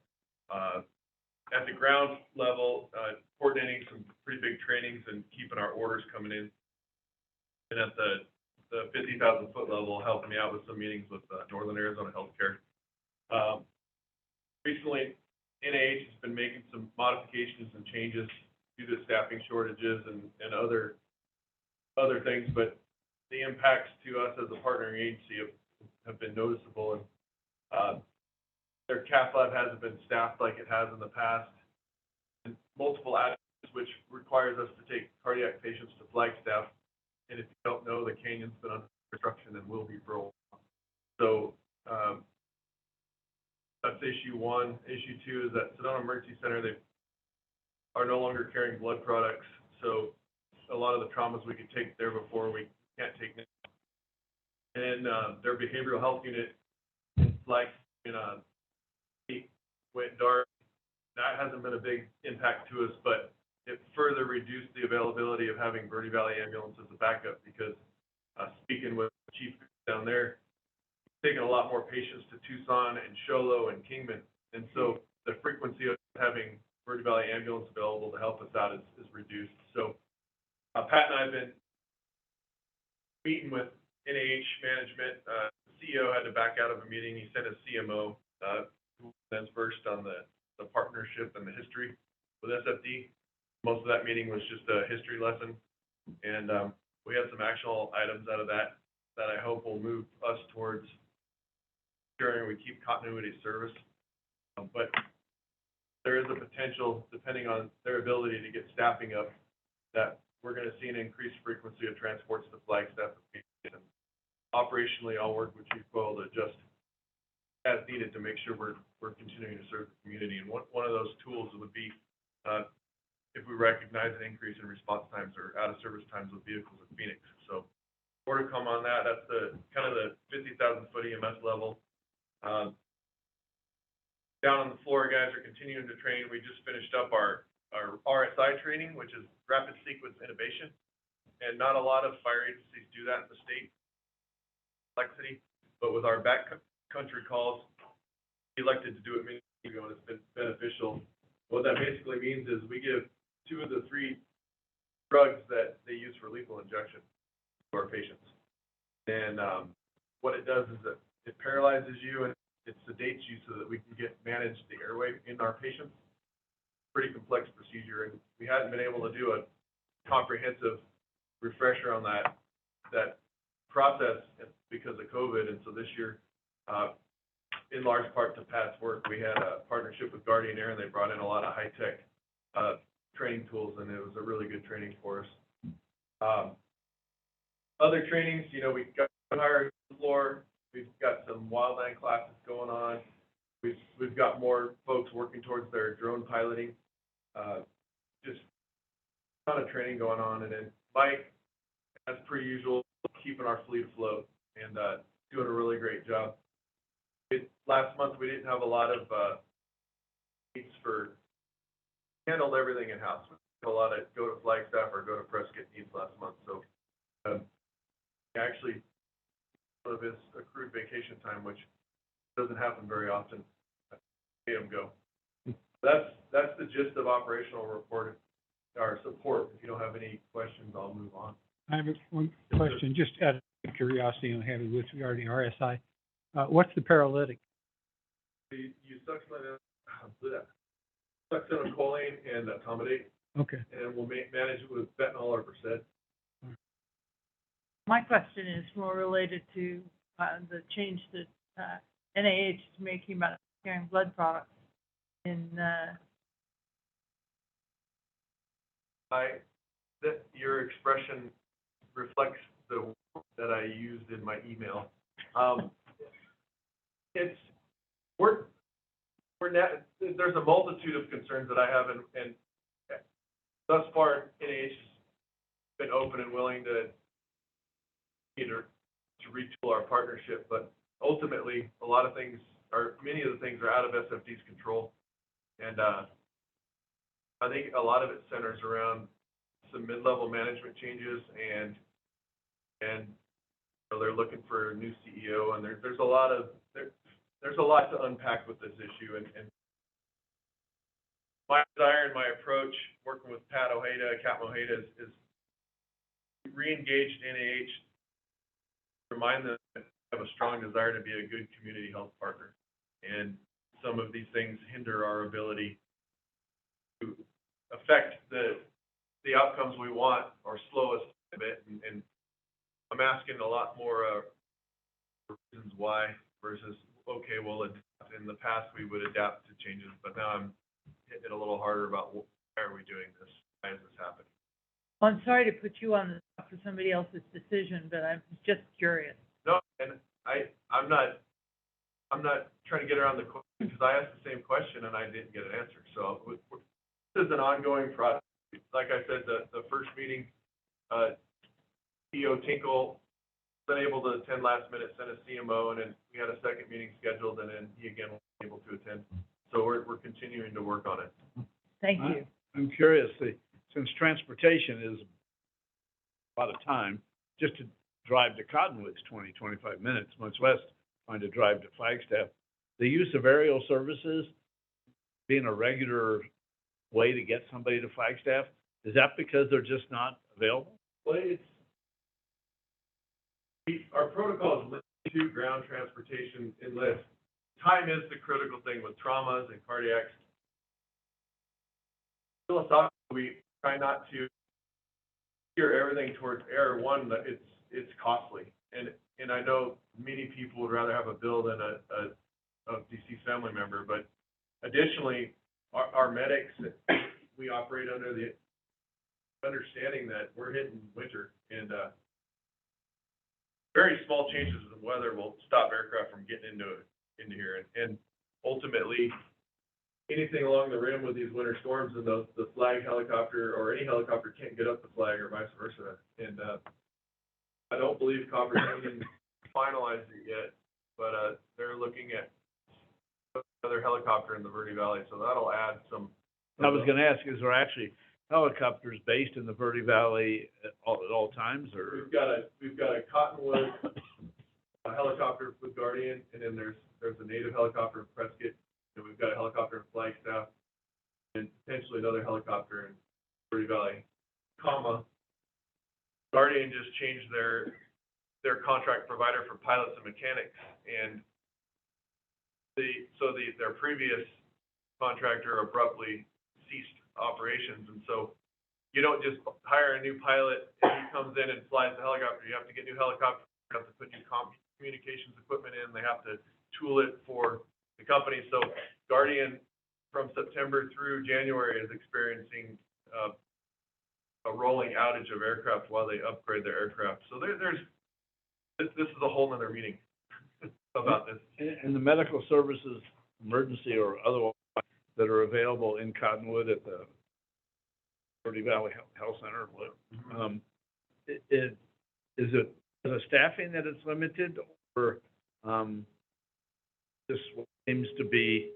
At the ground level, coordinating some pretty big trainings and keeping our orders coming in. And at the 50,000 foot level, helping me out with some meetings with Northern Arizona Healthcare. Recently, NIH has been making some modifications and changes due to staffing shortages and other things, but the impacts to us as a partnering agency have been noticeable, and their cath lab hasn't been staffed like it has in the past. And multiple additives, which requires us to take cardiac patients to Flagstaff. And if you don't know, the canyon's been under construction and will be for a while. So that's issue 1. Issue 2 is that Sedona Emergency Center, they are no longer carrying blood products. So a lot of the traumas we could take there before, we can't take now. And their behavioral health unit in Flagstaff went dark. That hasn't been a big impact to us, but it further reduced the availability of having Verde Valley Ambulance as a backup because speaking with the chief down there, taking a lot more patients to Tucson and Sholo and Kingman. And so the frequency of having Verde Valley Ambulance available to help us out is reduced. So Pat and I have been meeting with NIH management. The CEO had to back out of a meeting. He sent a CMO who was versed on the partnership and the history with SFD. Most of that meeting was just a history lesson. And we had some actionable items out of that I hope will move us towards ensuring we keep continuity of service. But there is a potential, depending on their ability to get staffing up, that we're going to see an increased frequency of transports to Flagstaff. And operationally, I'll work with Chief Boyle to adjust as needed to make sure we're continuing to serve the community. And one of those tools would be if we recognize an increase in response times or out of service times with vehicles in Phoenix. So more to come on that. That's the kind of the 50,000 foot EMS level. Down on the floor, guys are continuing to train. We just finished up our RSI training, which is rapid sequence innovation. And not a lot of fire agencies do that in the state complexity, but with our backcountry calls, we elected to do it many years ago, and it's been beneficial. What that basically means is we give 2 of the 3 drugs that they use for lethal injection to our patients. And what it does is that it paralyzes you and it sedates you so that we can manage the airway in our patients. pretty complex procedure, and we hadn't been able to do a comprehensive refresher on that process because of COVID. And so this year, in large part to Pat's work, we had a partnership with Guardian Air, and they brought in a lot of high-tech training tools, and it was a really good training for us. Other trainings, you know, we've got higher floor, we've got some wildland classes going on. We've got more folks working towards their drone piloting. Just a ton of training going on, and then Mike, as per usual, keeping our fleet afloat and doing a really great job. Last month, we didn't have a lot of needs for, handled everything in-house. We had a lot of go to Flagstaff or go to Prescott needs last month. So actually, one of his accrued vacation time, which doesn't happen very often, made him go. That's the gist of operational report, our support. If you don't have any questions, I'll move on. I have one question, just out of curiosity, and having with regard to RSI. What's the paralytic? You succinylcholine and etomidate, Okay. and we'll manage it with fentanyl or Versed. My question is more related to the change that NIH is making about carrying blood products in. Your expression reflects the word that I used in my email. There's a multitude of concerns that I have, and thus far NIH has been open and willing to retool our partnership, but ultimately many of the things are out of SFD's control, and I think a lot of it centers around some mid-level management changes, and you know, they're looking for a new CEO, and there's a lot to unpack with this issue, and my desire and my approach working with Pat Ojeda, Captain Ojeda, is re-engage NIH, remind them that they have a strong desire to be a good community health partner, and some of these things hinder our ability to affect the outcomes we want or slow us a bit, and I'm asking a lot more reasons why versus, okay, well, in the past we would adapt to changes, but now I'm hitting it a little harder about why are we doing this? Why is this happening? Well, I'm sorry to put you on the spot for somebody else's decision, but I'm just curious. No, and I'm not trying to get around the question, because I asked the same question and I didn't get an answer. So this is an ongoing process. Like I said, the first meeting, CEO Tinkle was unable to attend last minute, sent a CMO, and then we had a second meeting scheduled, and then he again was able to attend. So we're continuing to work on it. Thank you. I'm curious, since transportation is a lot of time, just to drive to Cottonwood's 20-25 minutes, much less trying to drive to Flagstaff. The use of aerial services being a regular way to get somebody to Flagstaff, is that because they're just not available? Well, our protocol is limited to ground transportation enlist. Time is the critical thing with traumas and cardiacs. Philosophically, we try not to steer everything towards air. One, that it's costly, and I know many people would rather have a bill than a deceased family member. But additionally, our medics, we operate under the understanding that we're hitting winter, and very small changes in weather will stop aircraft from getting into here, and ultimately anything along the rim with these winter storms, and the flag helicopter or any helicopter can't get up the flag or vice versa. And I don't believe Copper Canyon finalized it yet, but they're looking at another helicopter in the Verde Valley, so that'll add some. I was going to ask, is there actually helicopters based in the Verde Valley at all times, or? We've got a Cottonwood helicopter with Guardian, and then there's a native helicopter in Prescott, and we've got a helicopter in Flagstaff, and potentially another helicopter in Verde Valley, Guardian just changed their contract provider for pilots and mechanics, and their previous contractor abruptly ceased operations. And so you don't just hire a new pilot and he comes in and flies the helicopter. You have to get new helicopters, you have to put new communications equipment in, they have to tool it for the company. So Guardian from September through January is experiencing a rolling outage of aircraft while they upgrade their aircraft. So this is a whole nother meeting about this. And the medical services, emergency or otherwise, that are available in Cottonwood at the Verde Valley Health Center, is it the staffing that it's limited, or this seems to be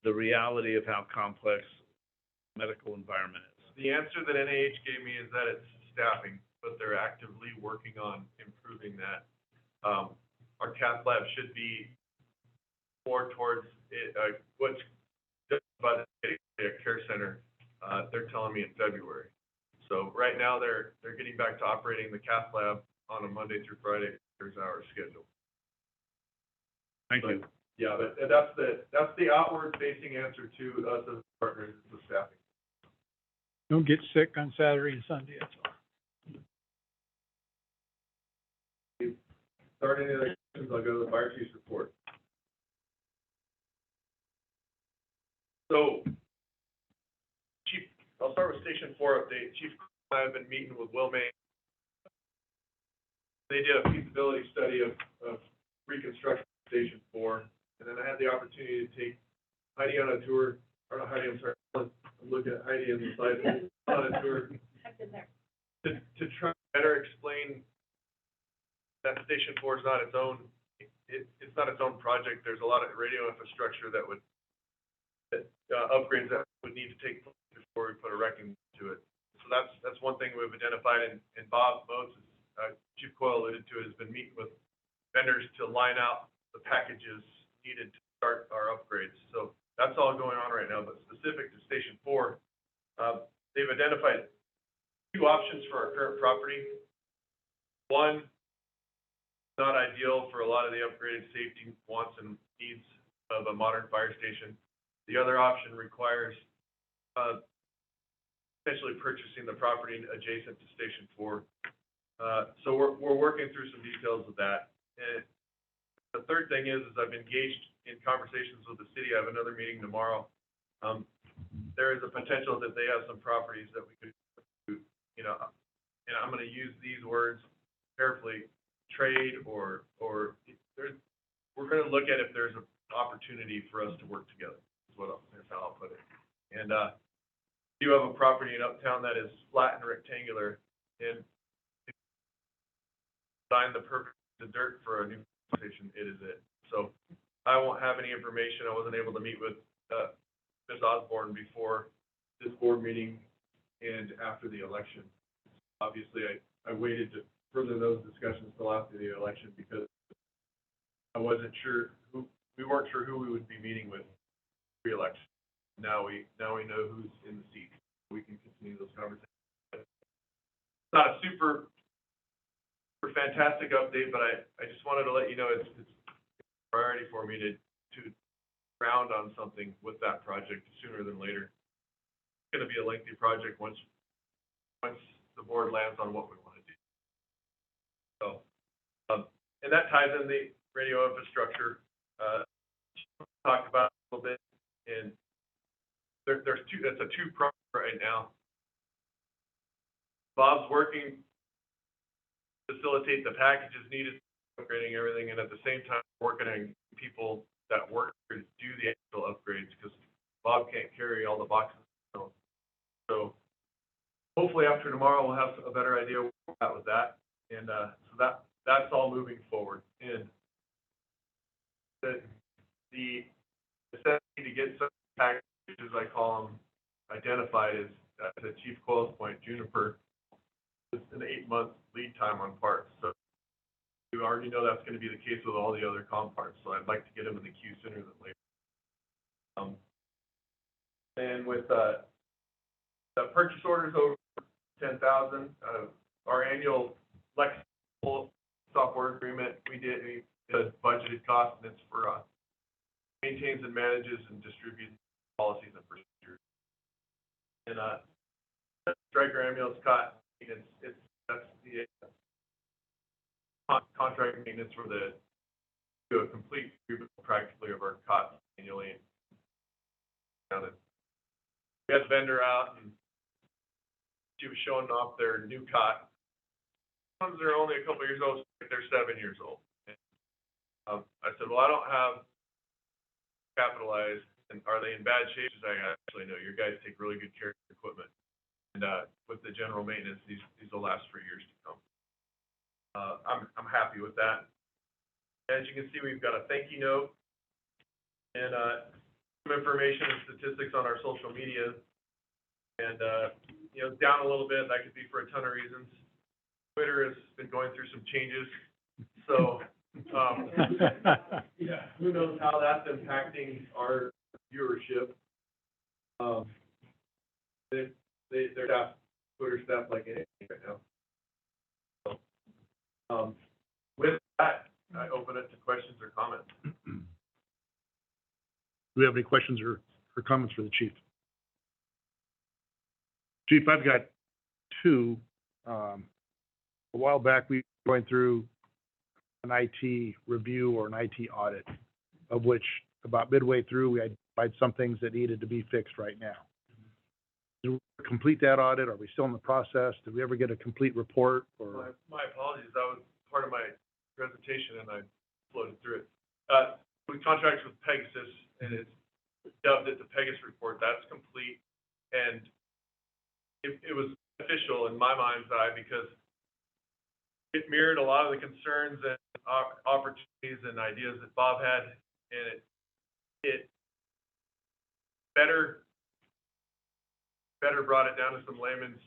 the reality of how complex medical environment is? The answer that NIH gave me is that it's staffing, but they're actively working on improving that. Our cath lab should be more towards it, what's done by the care center. They're telling me in February. So right now they're getting back to operating the cath lab on a Monday through Friday, 6-hour schedule. Thank you. Yeah, but that's the outward facing answer to us as partners, is the staffing. Don't get sick on Saturday and Sunday, that's all. Starting the other questions, I'll go to the fire chief's report. So, Chief, I'll start with Station 4 update. Chief and I have been meeting with Will May. They did a feasibility study of reconstruction of Station 4, and then I had the opportunity to take Heidi on a tour, or not Heidi, I'm sorry, I'm looking at Heidi on the side, on a tour. I've been there. To try to better explain that Station 4 is not its own, it's not its own project. There's a lot of radio infrastructure that upgrades that would need to take place before we put a wrecking to it. So that's one thing we've identified, and Bob Motes, Chief Coyle alluded to, has been meeting with vendors to line out the packages needed to start our upgrades. So that's all going on right now, but specific to Station 4, they've identified 2 options for our current property. One, not ideal for a lot of the upgraded safety wants and needs of a modern fire station. The other option requires potentially purchasing the property adjacent to Station 4. So we're working through some details of that. And the third thing is I've engaged in conversations with the city. I have another meeting tomorrow. There is a potential that they have some properties that we could, and I'm going to use these words carefully, trade or we're going to look at if there's an opportunity for us to work together. That's how I'll put it. And you have a property in Uptown that is flat and rectangular, and find the perfect dirt for a new station. It is it. So I won't have any information. I wasn't able to meet with Ms. Osborne before this board meeting and after the election. Obviously, I waited to further those discussions till after the election because I wasn't sure we weren't sure who we would be meeting with re-election. Now we know who's in the seat. We can continue those conversations. It's not a super fantastic update, but I just wanted to let you know it's a priority for me to ground on something with that project sooner than later. It's going to be a lengthy project once the board lands on what we want to do. So, and that ties in the radio infrastructure. Talked about a little bit, and there's two. That's a two-prong right now. Bob's working to facilitate the packages needed, upgrading everything, and at the same time working on people that work to do the actual upgrades because Bob can't carry all the boxes. So hopefully after tomorrow we'll have a better idea where we're at with that, and so that's all moving forward. And the necessity to get some packages, I call them, identified is, to Chief Coyle's point, Juniper is an 8-month lead time on parts. So you already know that's going to be the case with all the other com parts. So I'd like to get them in the queue sooner than later. And with the purchase orders over 10,000, our annual flexible software agreement, we did a budgeted cost, and it's for maintains and manages and distributes policies and procedures. And, Stryker ambulance cot maintenance, that's the contract maintenance for do a complete rebuild practically of our cots annually. And we had the vendor out and she was showing off their new cot. Ones that are only a couple years old, they're 7 years old. And, I said, well, I don't have capitalized, and are they in bad shape? She's like, actually, no, your guys take really good care of your equipment. And, with the general maintenance, these will last for years to come. I'm happy with that. As you can see, we've got a thank you note and, some information and statistics on our social media. And, down a little bit, that could be for a ton of reasons. Twitter has been going through some changes, so, yeah, who knows how that's impacting our viewership. They're not Twitter staff like anything right now. So, with that, I open it to questions or comments. Do we have any questions or comments for the chief? Chief, I've got two. A while back, we were going through an IT review or an IT audit, of which about midway through, we identified some things that needed to be fixed right now. Did we complete that audit? Are we still in the process? Did we ever get a complete report? Or My apologies, that was part of my presentation and I floated through it. We contracted with Pegasus and it's dubbed it the Pegasus report. That's complete. And it was beneficial in my mind's eye because it mirrored a lot of the concerns and opportunities and ideas that Bob had, and it better brought it down to some layman's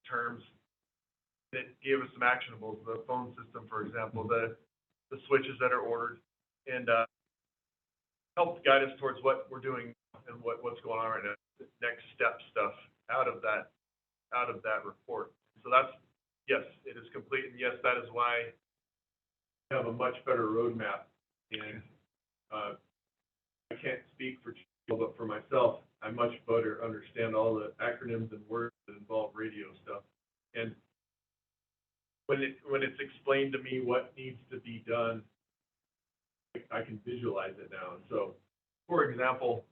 terms. It gave us some actionables, the phone system, for example, the switches that are ordered, and helped guide us towards what we're doing and what's going on right now, the next step stuff out of that report. So that's, yes, it is complete, and yes, that is why we have a much better roadmap. And I can't speak for people, but for myself, I much better understand all the acronyms and words that involve radio stuff. And when it's explained to me what needs to be done, I can visualize it now. And so, for example,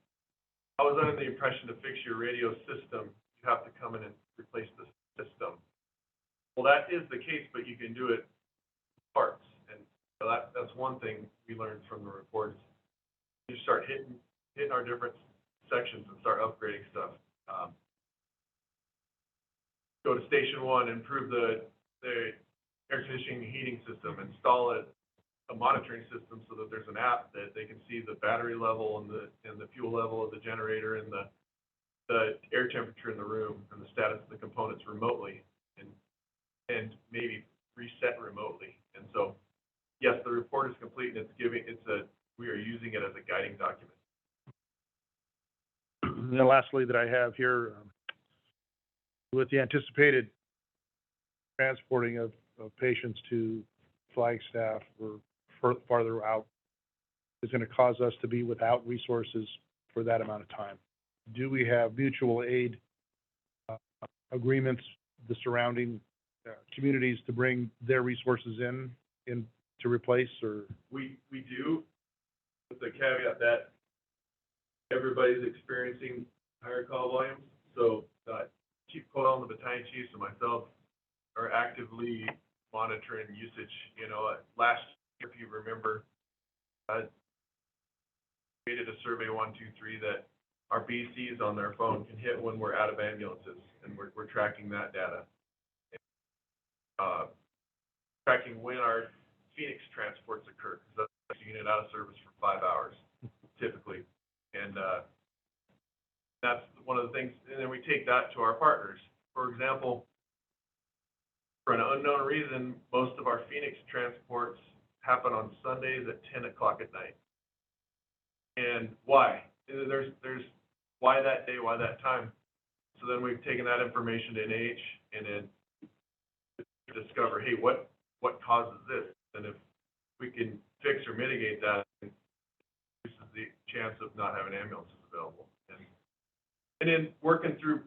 I was under the impression to fix your radio system, you have to come in and replace the system. Well, that is the case, but you can do it parts. And so that's one thing we learned from the reports. You start hitting our different sections and start upgrading stuff. Go to station one, improve the air conditioning and heating system, install a monitoring system so that there's an app that they can see the battery level and the fuel level of the generator and the air temperature in the room and the status of the components remotely and maybe reset remotely. And so, yes, the report is complete and we are using it as a guiding document. And then lastly that I have here, with the anticipated transporting of patients to Flagstaff or farther out, is going to cause us to be without resources for that amount of time. Do we have mutual aid agreements, the surrounding communities to bring their resources in to replace, or? We do, with the caveat that everybody's experiencing higher call volumes. So Chief Coyle and the battalion chiefs and myself are actively monitoring usage. Last year, if you remember, created a survey 123 that our BCs on their phone can hit when we're out of ambulances, and we're tracking that data. Tracking when our Phoenix transports occur, because that's a unit out of service for 5 hours, typically. And that's one of the things, and then we take that to our partners. For example, for an unknown reason, most of our Phoenix transports happen on Sundays at 10 o'clock at night. And why? There's why that day, why that time? So then we've taken that information to NH and then discover, hey, what causes this? And if we can fix or mitigate that, it reduces the chance of not having ambulances available. And then working through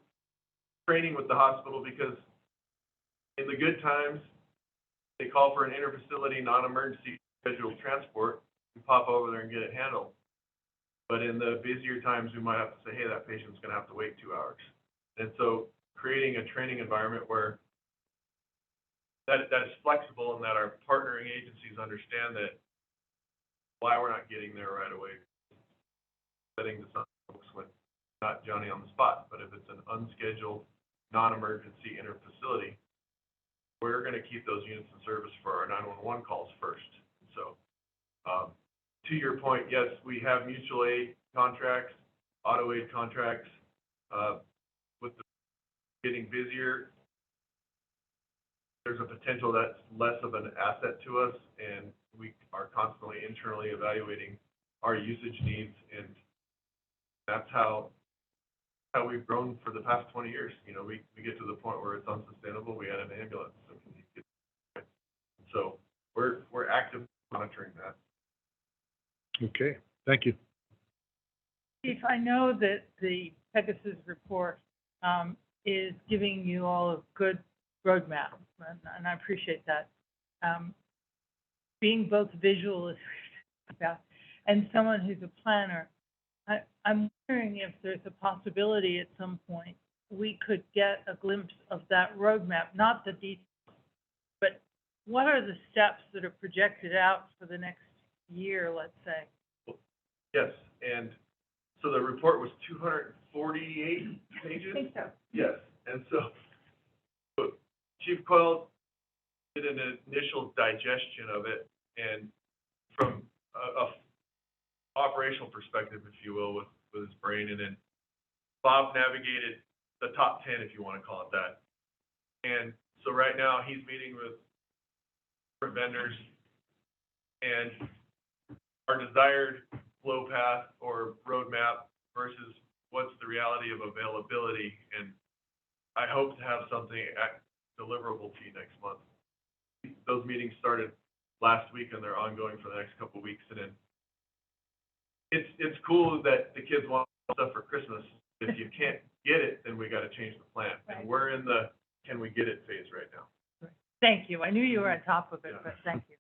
training with the hospital because in the good times, they call for an interfacility, non-emergency scheduled transport. We pop over there and get it handled. But in the busier times, we might have to say, hey, that patient's gonna have to wait 2 hours. And so creating a training environment where that is flexible and that our partnering agencies understand that why we're not getting there right away. Setting this up, folks, when not Johnny on the spot, but if it's an unscheduled, non-emergency interfacility, we're gonna keep those units in service for our 911 calls first. So, to your point, yes, we have mutual aid contracts, auto aid contracts. With the getting busier, there's a potential that's less of an asset to us, and we are constantly internally evaluating our usage needs, and that's how we've grown for the past 20 years. You know, we get to the point where it's unsustainable, we add an ambulance. So we're actively monitoring that. Okay, thank you. Chief, I know that the Pegasus report is giving you all a good roadmap, and I appreciate that. Being both visual and someone who's a planner, I'm wondering if there's a possibility at some point we could get a glimpse of that roadmap, not the details, but what are the steps that are projected out for the next year, let's say? Yes, and so the report was 248 pages? I think so. Yes, and so Chief Coyle did an initial digestion of it, and from a operational perspective, if you will, with his brain, and then Bob navigated the top 10, if you want to call it that. And so right now, he's meeting with different vendors, and our desired flow path or roadmap versus what's the reality of availability. And I hope to have something deliverable to you next month. Those meetings started last week and they're ongoing for the next couple of weeks. And then it's cool that the kids want stuff for Christmas. If you can't get it, then we got to change the plan. Right. And we're in the can we get it phase right now. Thank you. I knew you were on top of it, Yeah. but thank you.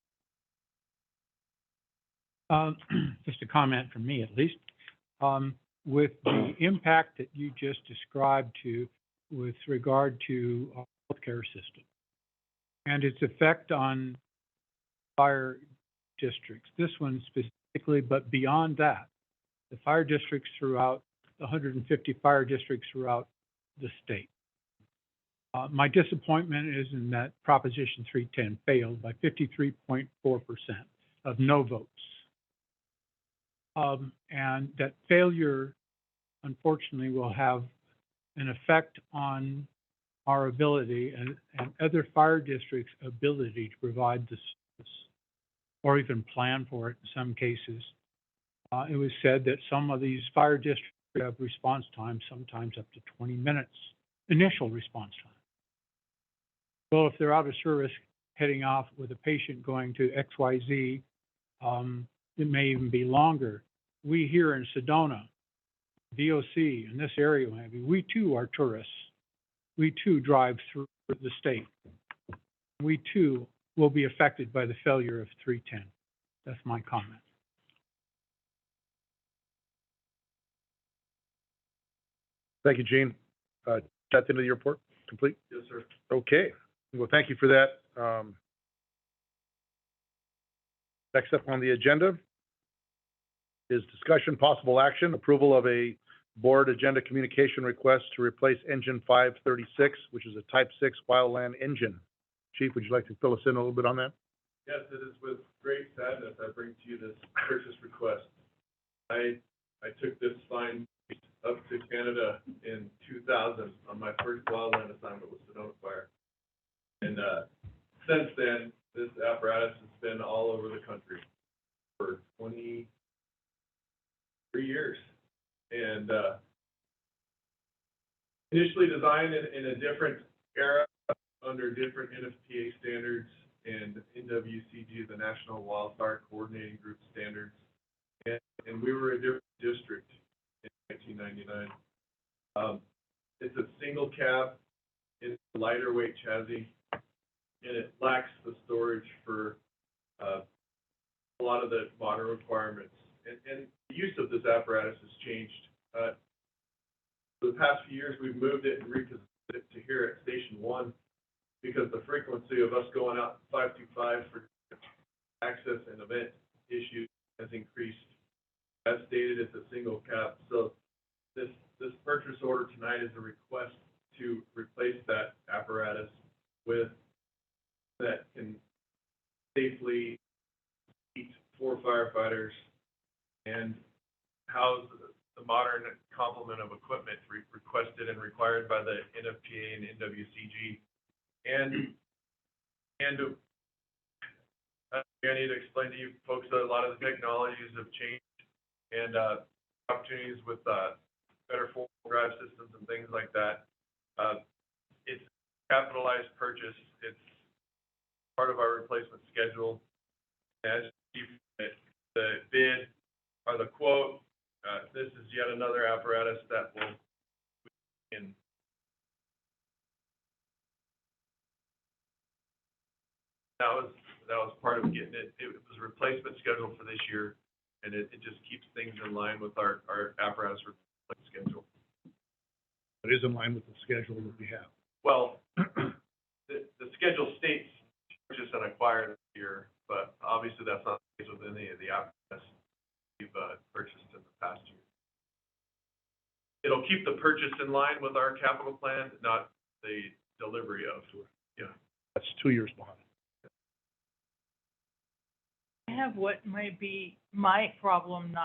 Just a comment from me, at least. With the impact that you just described with regard to our healthcare system and its effect on fire districts, this one specifically, but beyond that, the fire districts throughout, the 150 fire districts throughout the state. My disappointment is in that Proposition 310 failed by 53.4% of no votes. And that failure, unfortunately, will have an effect on our ability and other fire districts' ability to provide the service or even plan for it in some cases. It was said that some of these fire districts have response time, sometimes up to 20 minutes, initial response time. Well, if they're out of service heading off with a patient going to XYZ, it may even be longer. We here in Sedona, VOC, in this area, maybe, we too are tourists. We too drive through the state. We too will be affected by the failure of 310. That's my comment. Thank you, Gene. That's the end of your report, complete? Yes, sir. Okay, well, thank you for that. Next up on the agenda is discussion, possible action, approval of a board agenda communication request to replace engine 536, which is a Type 6 wildland engine. Chief, would you like to fill us in a little bit on that? Yes, it is with great sadness I bring to you this purchase request. I took this fine up to Canada in 2000 on my first wildland assignment with Sedona Fire. And since then, this apparatus has been all over the country for 23 years. And initially designed in a different era under different NFPA standards and NWCG, the National Wildfire Coordinating Group standards. And we were a different district in 1999. It's a single cab, it's a lighter weight chassis, and it lacks the storage for, a lot of the modern requirements. And the use of this apparatus has changed. For the past few years, we've moved it and repositioned it to here at Station 1 because the frequency of us going out 525 for access and event issues has increased. As stated, it's a single cab. So this purchase order tonight is a request to replace that apparatus with that can safely seat 4 firefighters and house the modern complement of equipment requested and required by the NFPA and NWCG. And I need to explain to you folks that a lot of the technologies have changed and opportunities with better four-wheel drive systems and things like that. It's a capitalized purchase. It's part of our replacement schedule. As the bid or the quote, this is yet another apparatus that will in. That was part of getting it. It was a replacement schedule for this year, and it just keeps things in line with our apparatus replacement schedule. It is in line with the schedule that we have. Well, the schedule states purchase and acquire this year, but obviously that's not the case with any of the apparatus we've purchased in the past year. It'll keep the purchase in line with our capital plan, not the delivery of. Yeah, That's 2 years behind. I have what might be my problem,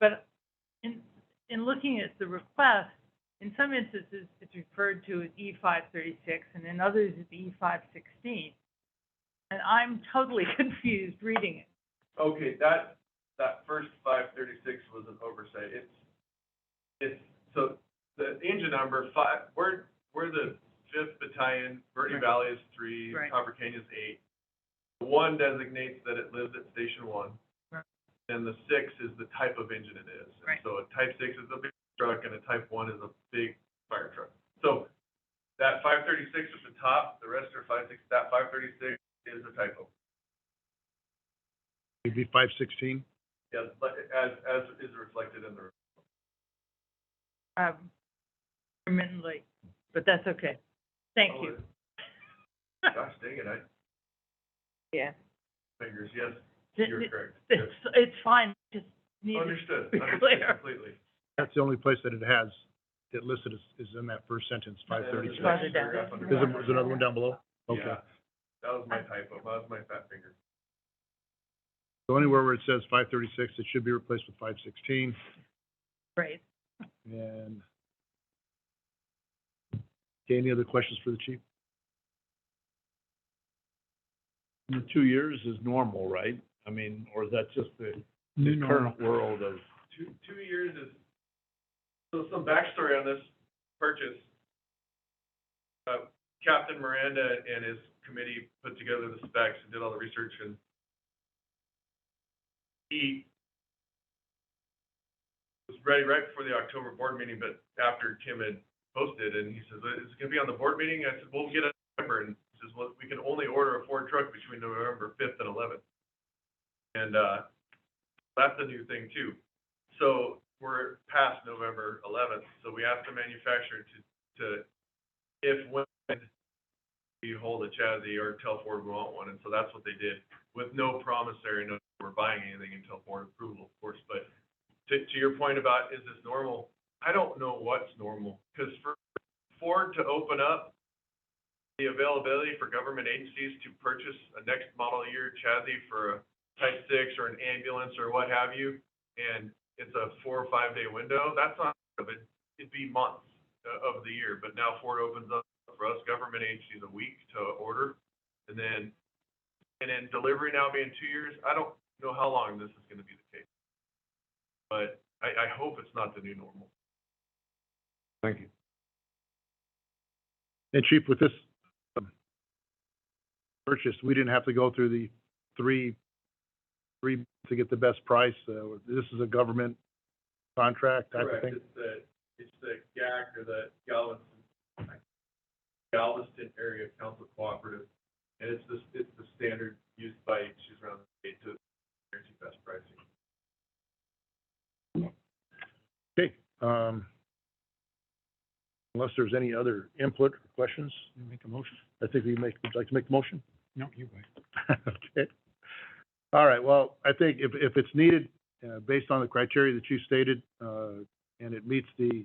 but in looking at the request, in some instances, it's referred to as E536, and in others, it's E516. And I'm totally confused reading it. Okay, that first 536 was an oversight. It's so the engine number 5. We're the 5th Battalion. Verde Right. Valley is 3. Right. Copper Canyon is 8. The 1 designates that it lives at Station 1. Right. And the 6 is the type of engine it is. And Right. so a Type 6 is a big truck, and a Type 1 is a big fire truck. So that 536 at the top, the rest are 56. That 536 is a typo. It'd be 516. Yes, but as is reflected in the. Intermittently, but that's okay. Thank you. Gosh dang it, Yeah. fingers, yes, It- you're it- correct. It's fine, just need to Understood, be understood clear. completely. That's the only place that it has it listed is in that first sentence, 536. Farther down. Is there another one down below? Okay. Yeah, that was my typo, that was my fat finger. So anywhere where it says 536, it should be replaced with 516. Right. And okay, any other questions for the chief? The 2 years is normal, right? I mean, or is that just the New normal. current world of? Two years is, so some backstory on this purchase. Captain Miranda and his committee put together the specs and did all the research, and he was ready right before the October board meeting, but after Tim had posted, and he says, is it gonna be on the board meeting? I said, we'll get it in November, and he says, well, we can only order a Ford truck between November 5th and 11th. And, that's a new thing too. So we're past November 11th, so we asked the manufacturer to if when you hold a chassis or tell Ford we want one, and so that's what they did, with no promissory note, we're buying anything until board approval, of course. But to your point about, is this normal? I don't know what's normal, because for Ford to open up the availability for government agencies to purchase a next model year chassis for a Type 6 or an ambulance or what have you, and it's a 4 or 5 day window, that's not of it. It'd be months of the year, but now Ford opens up for us government agencies a week to order, and then delivery now being 2 years. I don't know how long this is going to be the case, but I hope it's not the new normal. Thank you. And chief, with this purchase, we didn't have to go through the three to get the best price. This is a government contract type of Correct. thing. It's the it's the GAC, or the Galveston Area Council Cooperative, and it's the standard used by issues around the state to guarantee best pricing. Okay, unless there's any other input or questions, You make a motion? I think would you like to make the motion? No, you wait. Okay. All right, well, I think if it's needed, based on the criteria that you stated, and it meets the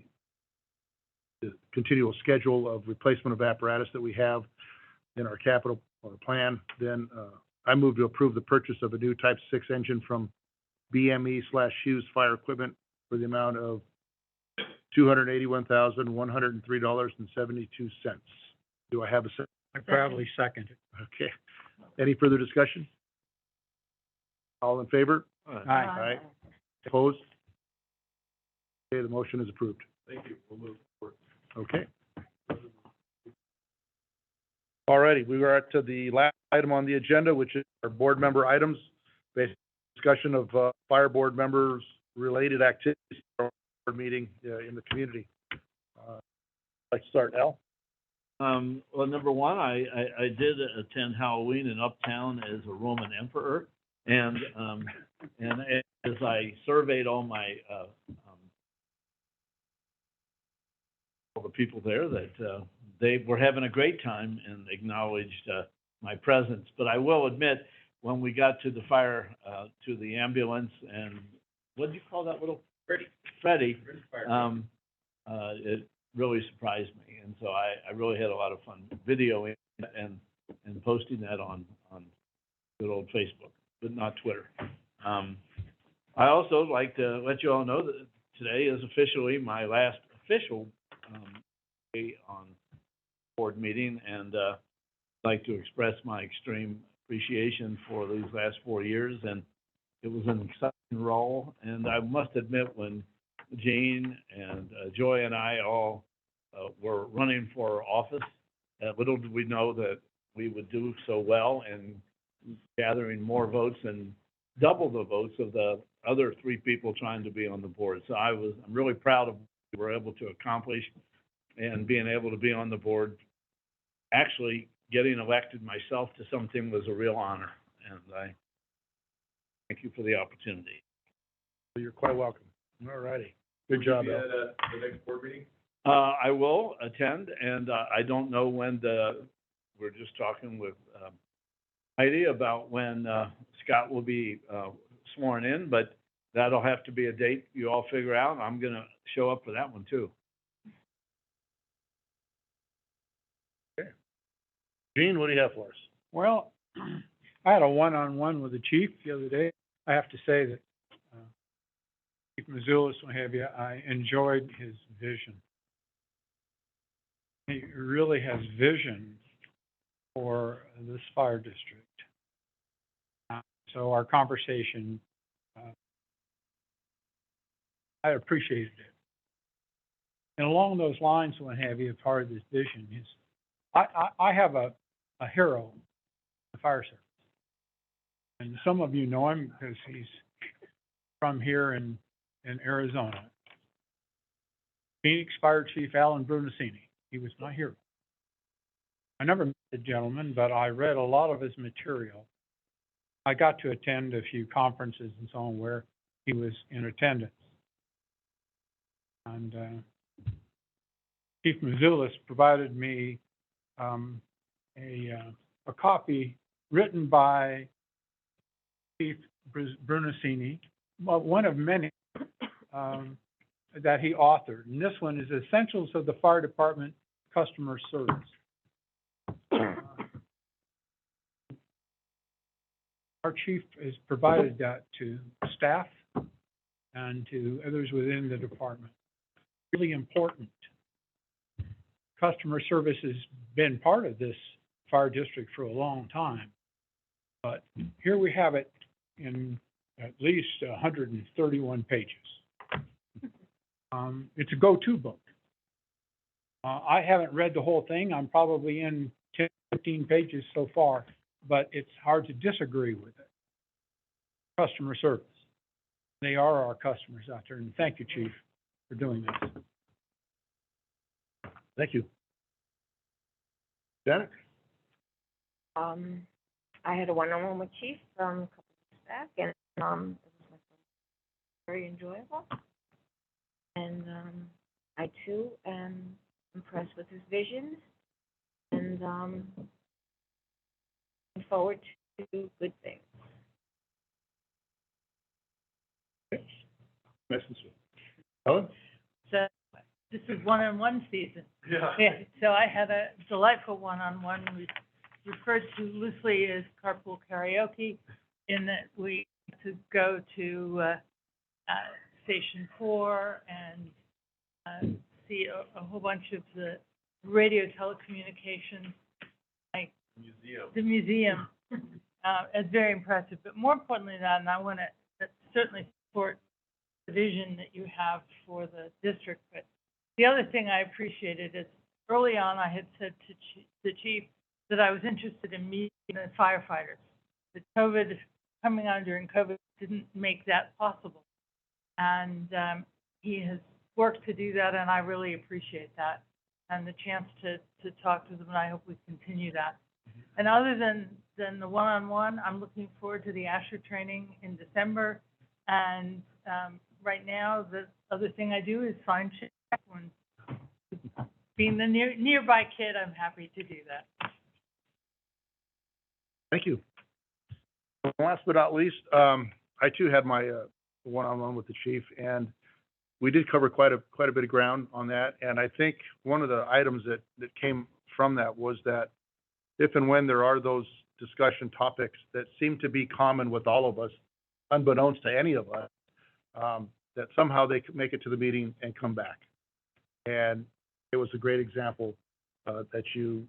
continual schedule of replacement of apparatus that we have in our capital or plan, then I move to approve the purchase of a new Type 6 engine from BME/Hughes Fire Equipment for the amount of $281,103.72. Do I have a second? I proudly second it. Okay. Any further discussion? All in favor? Aye. Opposed? Okay, the motion is approved. Thank you. We'll move forward. Okay. All righty, we are to the last item on the agenda, which is our board member items, based discussion of fire board members related activities for our board meeting in the community. Let's start, Al. Well, number one, I did attend Halloween in Uptown as a Roman emperor, and as I surveyed all my all the people there, that they were having a great time and acknowledged my presence. But I will admit, when we got to the fire, to the ambulance, and what did you call that little Freddie? It really surprised me, and so I really had a lot of fun videoing and posting that on good old Facebook, but not Twitter. I also like to let you all know that today is officially my last official day on board meeting, and I'd like to express my extreme appreciation for these last 4 years, and it was an exciting role. And I must admit, when Jean and Joy and I all were running for office, little did we know that we would do so well in gathering more votes and double the votes of the other 3 people trying to be on the board. So I'm really proud of what we were able to accomplish, and being able to be on the board. Actually, getting elected myself to something was a real honor, and I thank you for the opportunity. You're quite welcome. All righty. Good job, Will you Al. be at the next board meeting? I will attend, and I don't know when we're just talking with Heidi about when Scott will be sworn in, but that'll have to be a date you all figure out. I'm gonna show up for that one too. Gene, what do you have for us? Well, I had a one-on-one with the chief the other day. I have to say that Chief Mazulis, what have you, I enjoyed his vision. He really has vision for this fire district. So our conversation, I appreciated it. And along those lines, what have you, part of this vision is, I have a hero in the fire service. And some of you know him because he's from here in Arizona. Phoenix Fire Chief Alan Brunacini. He was my hero. I never met the gentleman, but I read a lot of his material. I got to attend a few conferences and so on where he was in attendance. And Chief Mazulis provided me a copy written by Chief Brunacini, one of many that he authored. And this one is Essentials of the Fire Department Customer Service. Our chief has provided that to staff and to others within the department. Really important. Customer service has been part of this fire district for a long time, but here we have it in at least 131 pages. It's a go-to book. I haven't read the whole thing. I'm probably in 10, 15 pages so far, but it's hard to disagree with it. Customer service. They are our customers out there, and thank you, Chief, for doing this. Thank you. Janet? I had a one-on-one with Chief a couple weeks back, and it was very enjoyable. And I too am impressed with his vision, and looking forward to good things. Helen? So this is one-on-one season. Yeah. Yeah, so I had a delightful one-on-one, we referred to loosely as carpool karaoke, in that we to go to Station 4 and see a whole bunch of the radio telecommunications, like Museum. the museum. It's very impressive, but more importantly than that, and I want to certainly support the vision that you have for the district, but the other thing I appreciated is early on, I had said to the chief that I was interested in meeting the firefighters. The COVID, coming on during COVID didn't make that possible. And he has worked to do that, and I really appreciate that. And the chance to talk to them, and I hope we continue that. And other than the one-on-one, I'm looking forward to the Asher training in December. And right now, the other thing I do is find chaplains. Being the nearby kid, I'm happy to do that. Thank you. Last but not least, I too had my one-on-one with the chief, and we did cover quite a bit of ground on that. And I think one of the items that came from that was that if and when there are those discussion topics that seem to be common with all of us, unbeknownst to any of us, that somehow they could make it to the meeting and come back. And it was a great example that you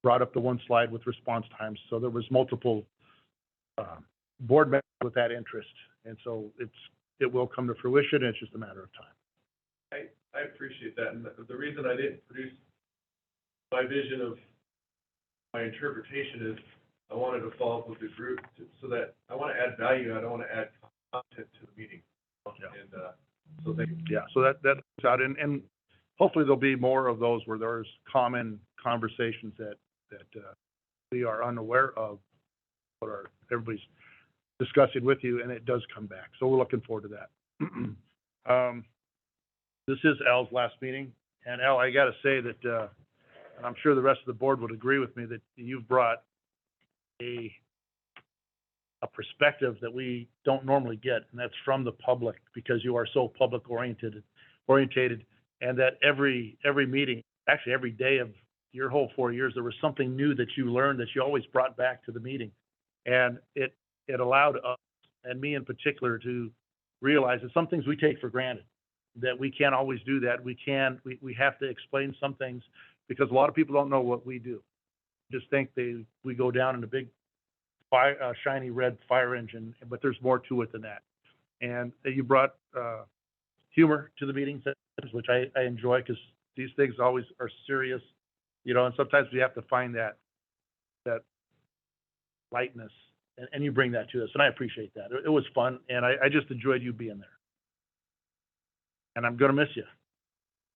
brought up the one slide with response times. So there was multiple board members with that interest. And so it will come to fruition. It's just a matter of time. I appreciate that. And the reason I didn't produce my vision of my interpretation is I wanted to follow up with the group so that I want to add value. I don't want to add content to the meeting. Yeah. And so thank you. Yeah, so that's out. And hopefully there'll be more of those where there's common conversations that we are unaware of, what everybody's discussing with you, and it does come back. So we're looking forward to that. This is Al's last meeting, and Al, I got to say that, and I'm sure the rest of the board would agree with me, that you've brought a perspective that we don't normally get, and that's from the public, because you are so public oriented, and that every meeting, actually every day of your whole 4 years, there was something new that you learned that you always brought back to the meeting. And it allowed us, and me in particular, to realize that some things we take for granted, that we can't always do that. We have to explain some things, because a lot of people don't know what we do. Just think we go down in a big shiny red fire engine, but there's more to it than that. And you brought humor to the meetings, which I enjoy, because these things always are serious, and sometimes we have to find that lightness, and you bring that to us, and I appreciate that. It was fun, and I just enjoyed you being there. And I'm gonna miss you.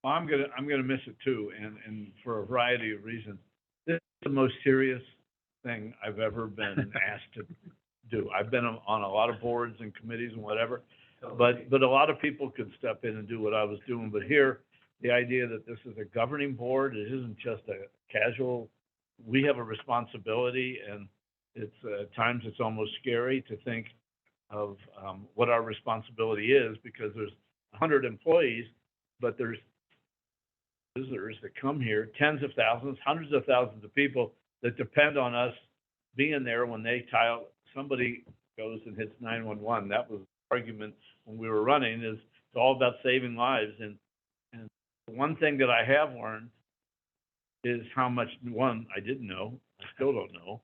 Well, I'm gonna miss it too, and for a variety of reasons. This is the most serious thing I've ever been asked to do. I've been on a lot of boards and committees and whatever, but a lot of people could step in and do what I was doing. But here, the idea that this is a governing board, it isn't just a casual. We have a responsibility, and it's at times it's almost scary to think of what our responsibility is, because there's 100 employees, but there's visitors that come here, tens of thousands, hundreds of thousands of people that depend on us being there when somebody goes and hits 911. That was the argument when we were running, is it's all about saving lives. And the one thing that I have learned is how much, one, I didn't know, I still don't know,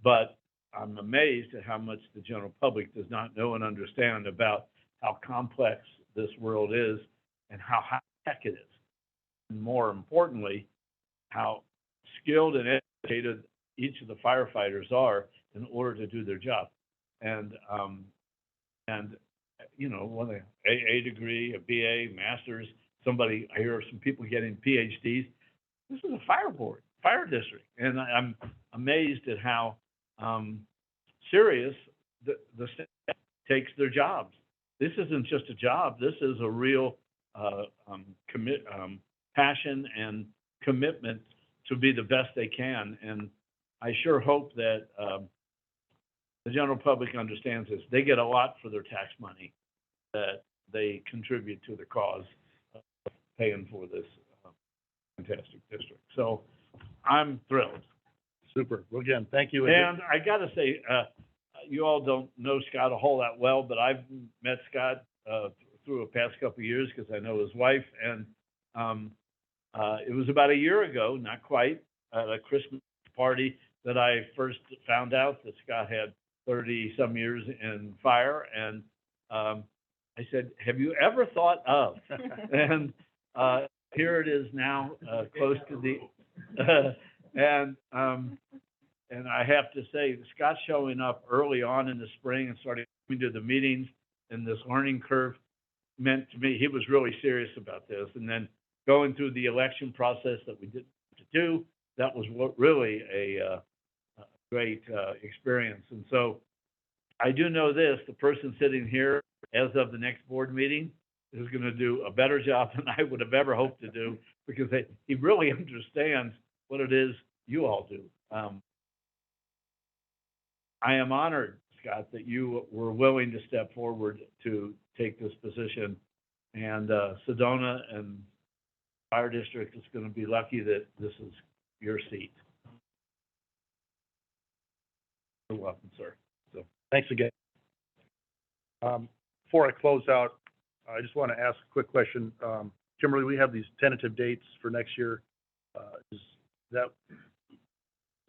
but I'm amazed at how much the general public does not know and understand about how complex this world is and how high tech it is. And more importantly, how skilled and educated each of the firefighters are in order to do their job. And one AA degree, a BA, master's, somebody, I hear some people getting PhDs. This is a fire district, and I'm amazed at how serious the staff takes their jobs. This isn't just a job. This is a real passion and commitment to be the best they can. And I sure hope that the general public understands this. They get a lot for their tax money that they contribute to the cause of paying for this fantastic district. So I'm thrilled. Super. Well, again, thank you. And I got to say, you all don't know Scott a whole lot well, but I've met Scott through the past couple of years because I know his wife. And it was about a year ago, not quite, at a Christmas party that I first found out that Scott had 30-some years in fire. And I said, have you ever thought of? And here it is now, close to the, and I have to say, Scott showing up early on in the spring and starting coming to the meetings and this learning curve meant to me, he was really serious about this. And then going through the election process that we did to do, that was really a great experience. And so I do know this, the person sitting here as of the next board meeting is going to do a better job than I would have ever hoped to do, because he really understands what it is you all do. I am honored, Scott, that you were willing to step forward to take this position. And Sedona and Fire District is going to be lucky that this is your seat. You're welcome, sir. So Thanks again. Before I close out, I just want to ask a quick question. Kimberly, we have these tentative dates for next year. Is that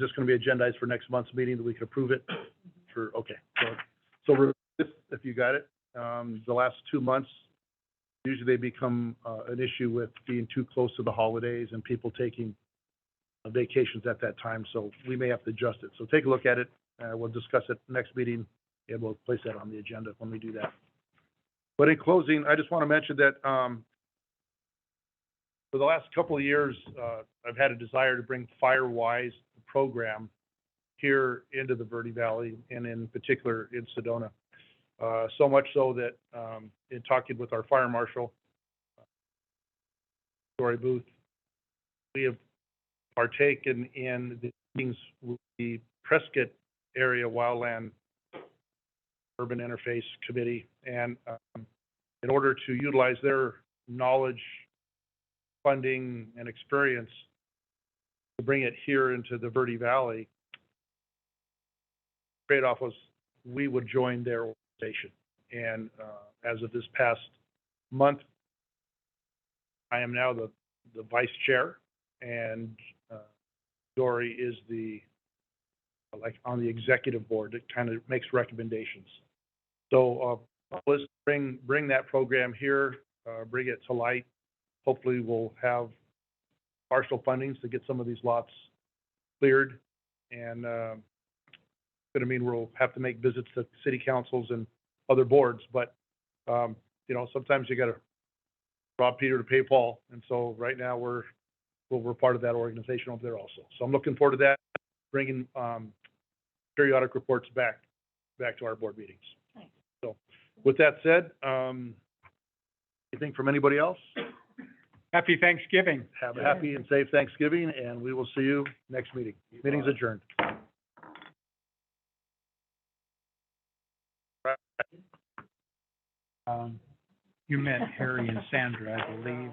just going to be agendized for next month's meeting that we can approve it? Okay. So if you got it, the last 2 months, usually they become an issue with being too close to the holidays and people taking vacations at that time. So we may have to adjust it. So take a look at it. We'll discuss it next meeting, and we'll place that on the agenda when we do that. But in closing, I just want to mention that for the last couple of years, I've had a desire to bring FireWise, the program, here into the Verde Valley, and in particular in Sedona. So much so that in talking with our fire marshal, Dory Booth, we have partaken in the meetings with the Prescott Area Wildland Urban Interface Committee, and in order to utilize their knowledge, funding, and experience to bring it here into the Verde Valley, trade-off was we would join their organization. And as of this past month, I am now the vice chair, and Dory is like on the executive board that kind of makes recommendations. So let's bring that program here, bring it to light. Hopefully we'll have partial fundings to get some of these lots cleared, and going to mean we'll have to make visits to city councils and other boards. But you know, sometimes you got to rob Peter to pay Paul, and so right now we're part of that organization over there also. So I'm looking forward to that, bringing periodic reports back to our board meetings. Nice. So with that said, anything from anybody else? Happy Thanksgiving. Have a happy and safe Thanksgiving, and we will see you next meeting. Meeting's adjourned. You meant Harry and Sandra, I believe.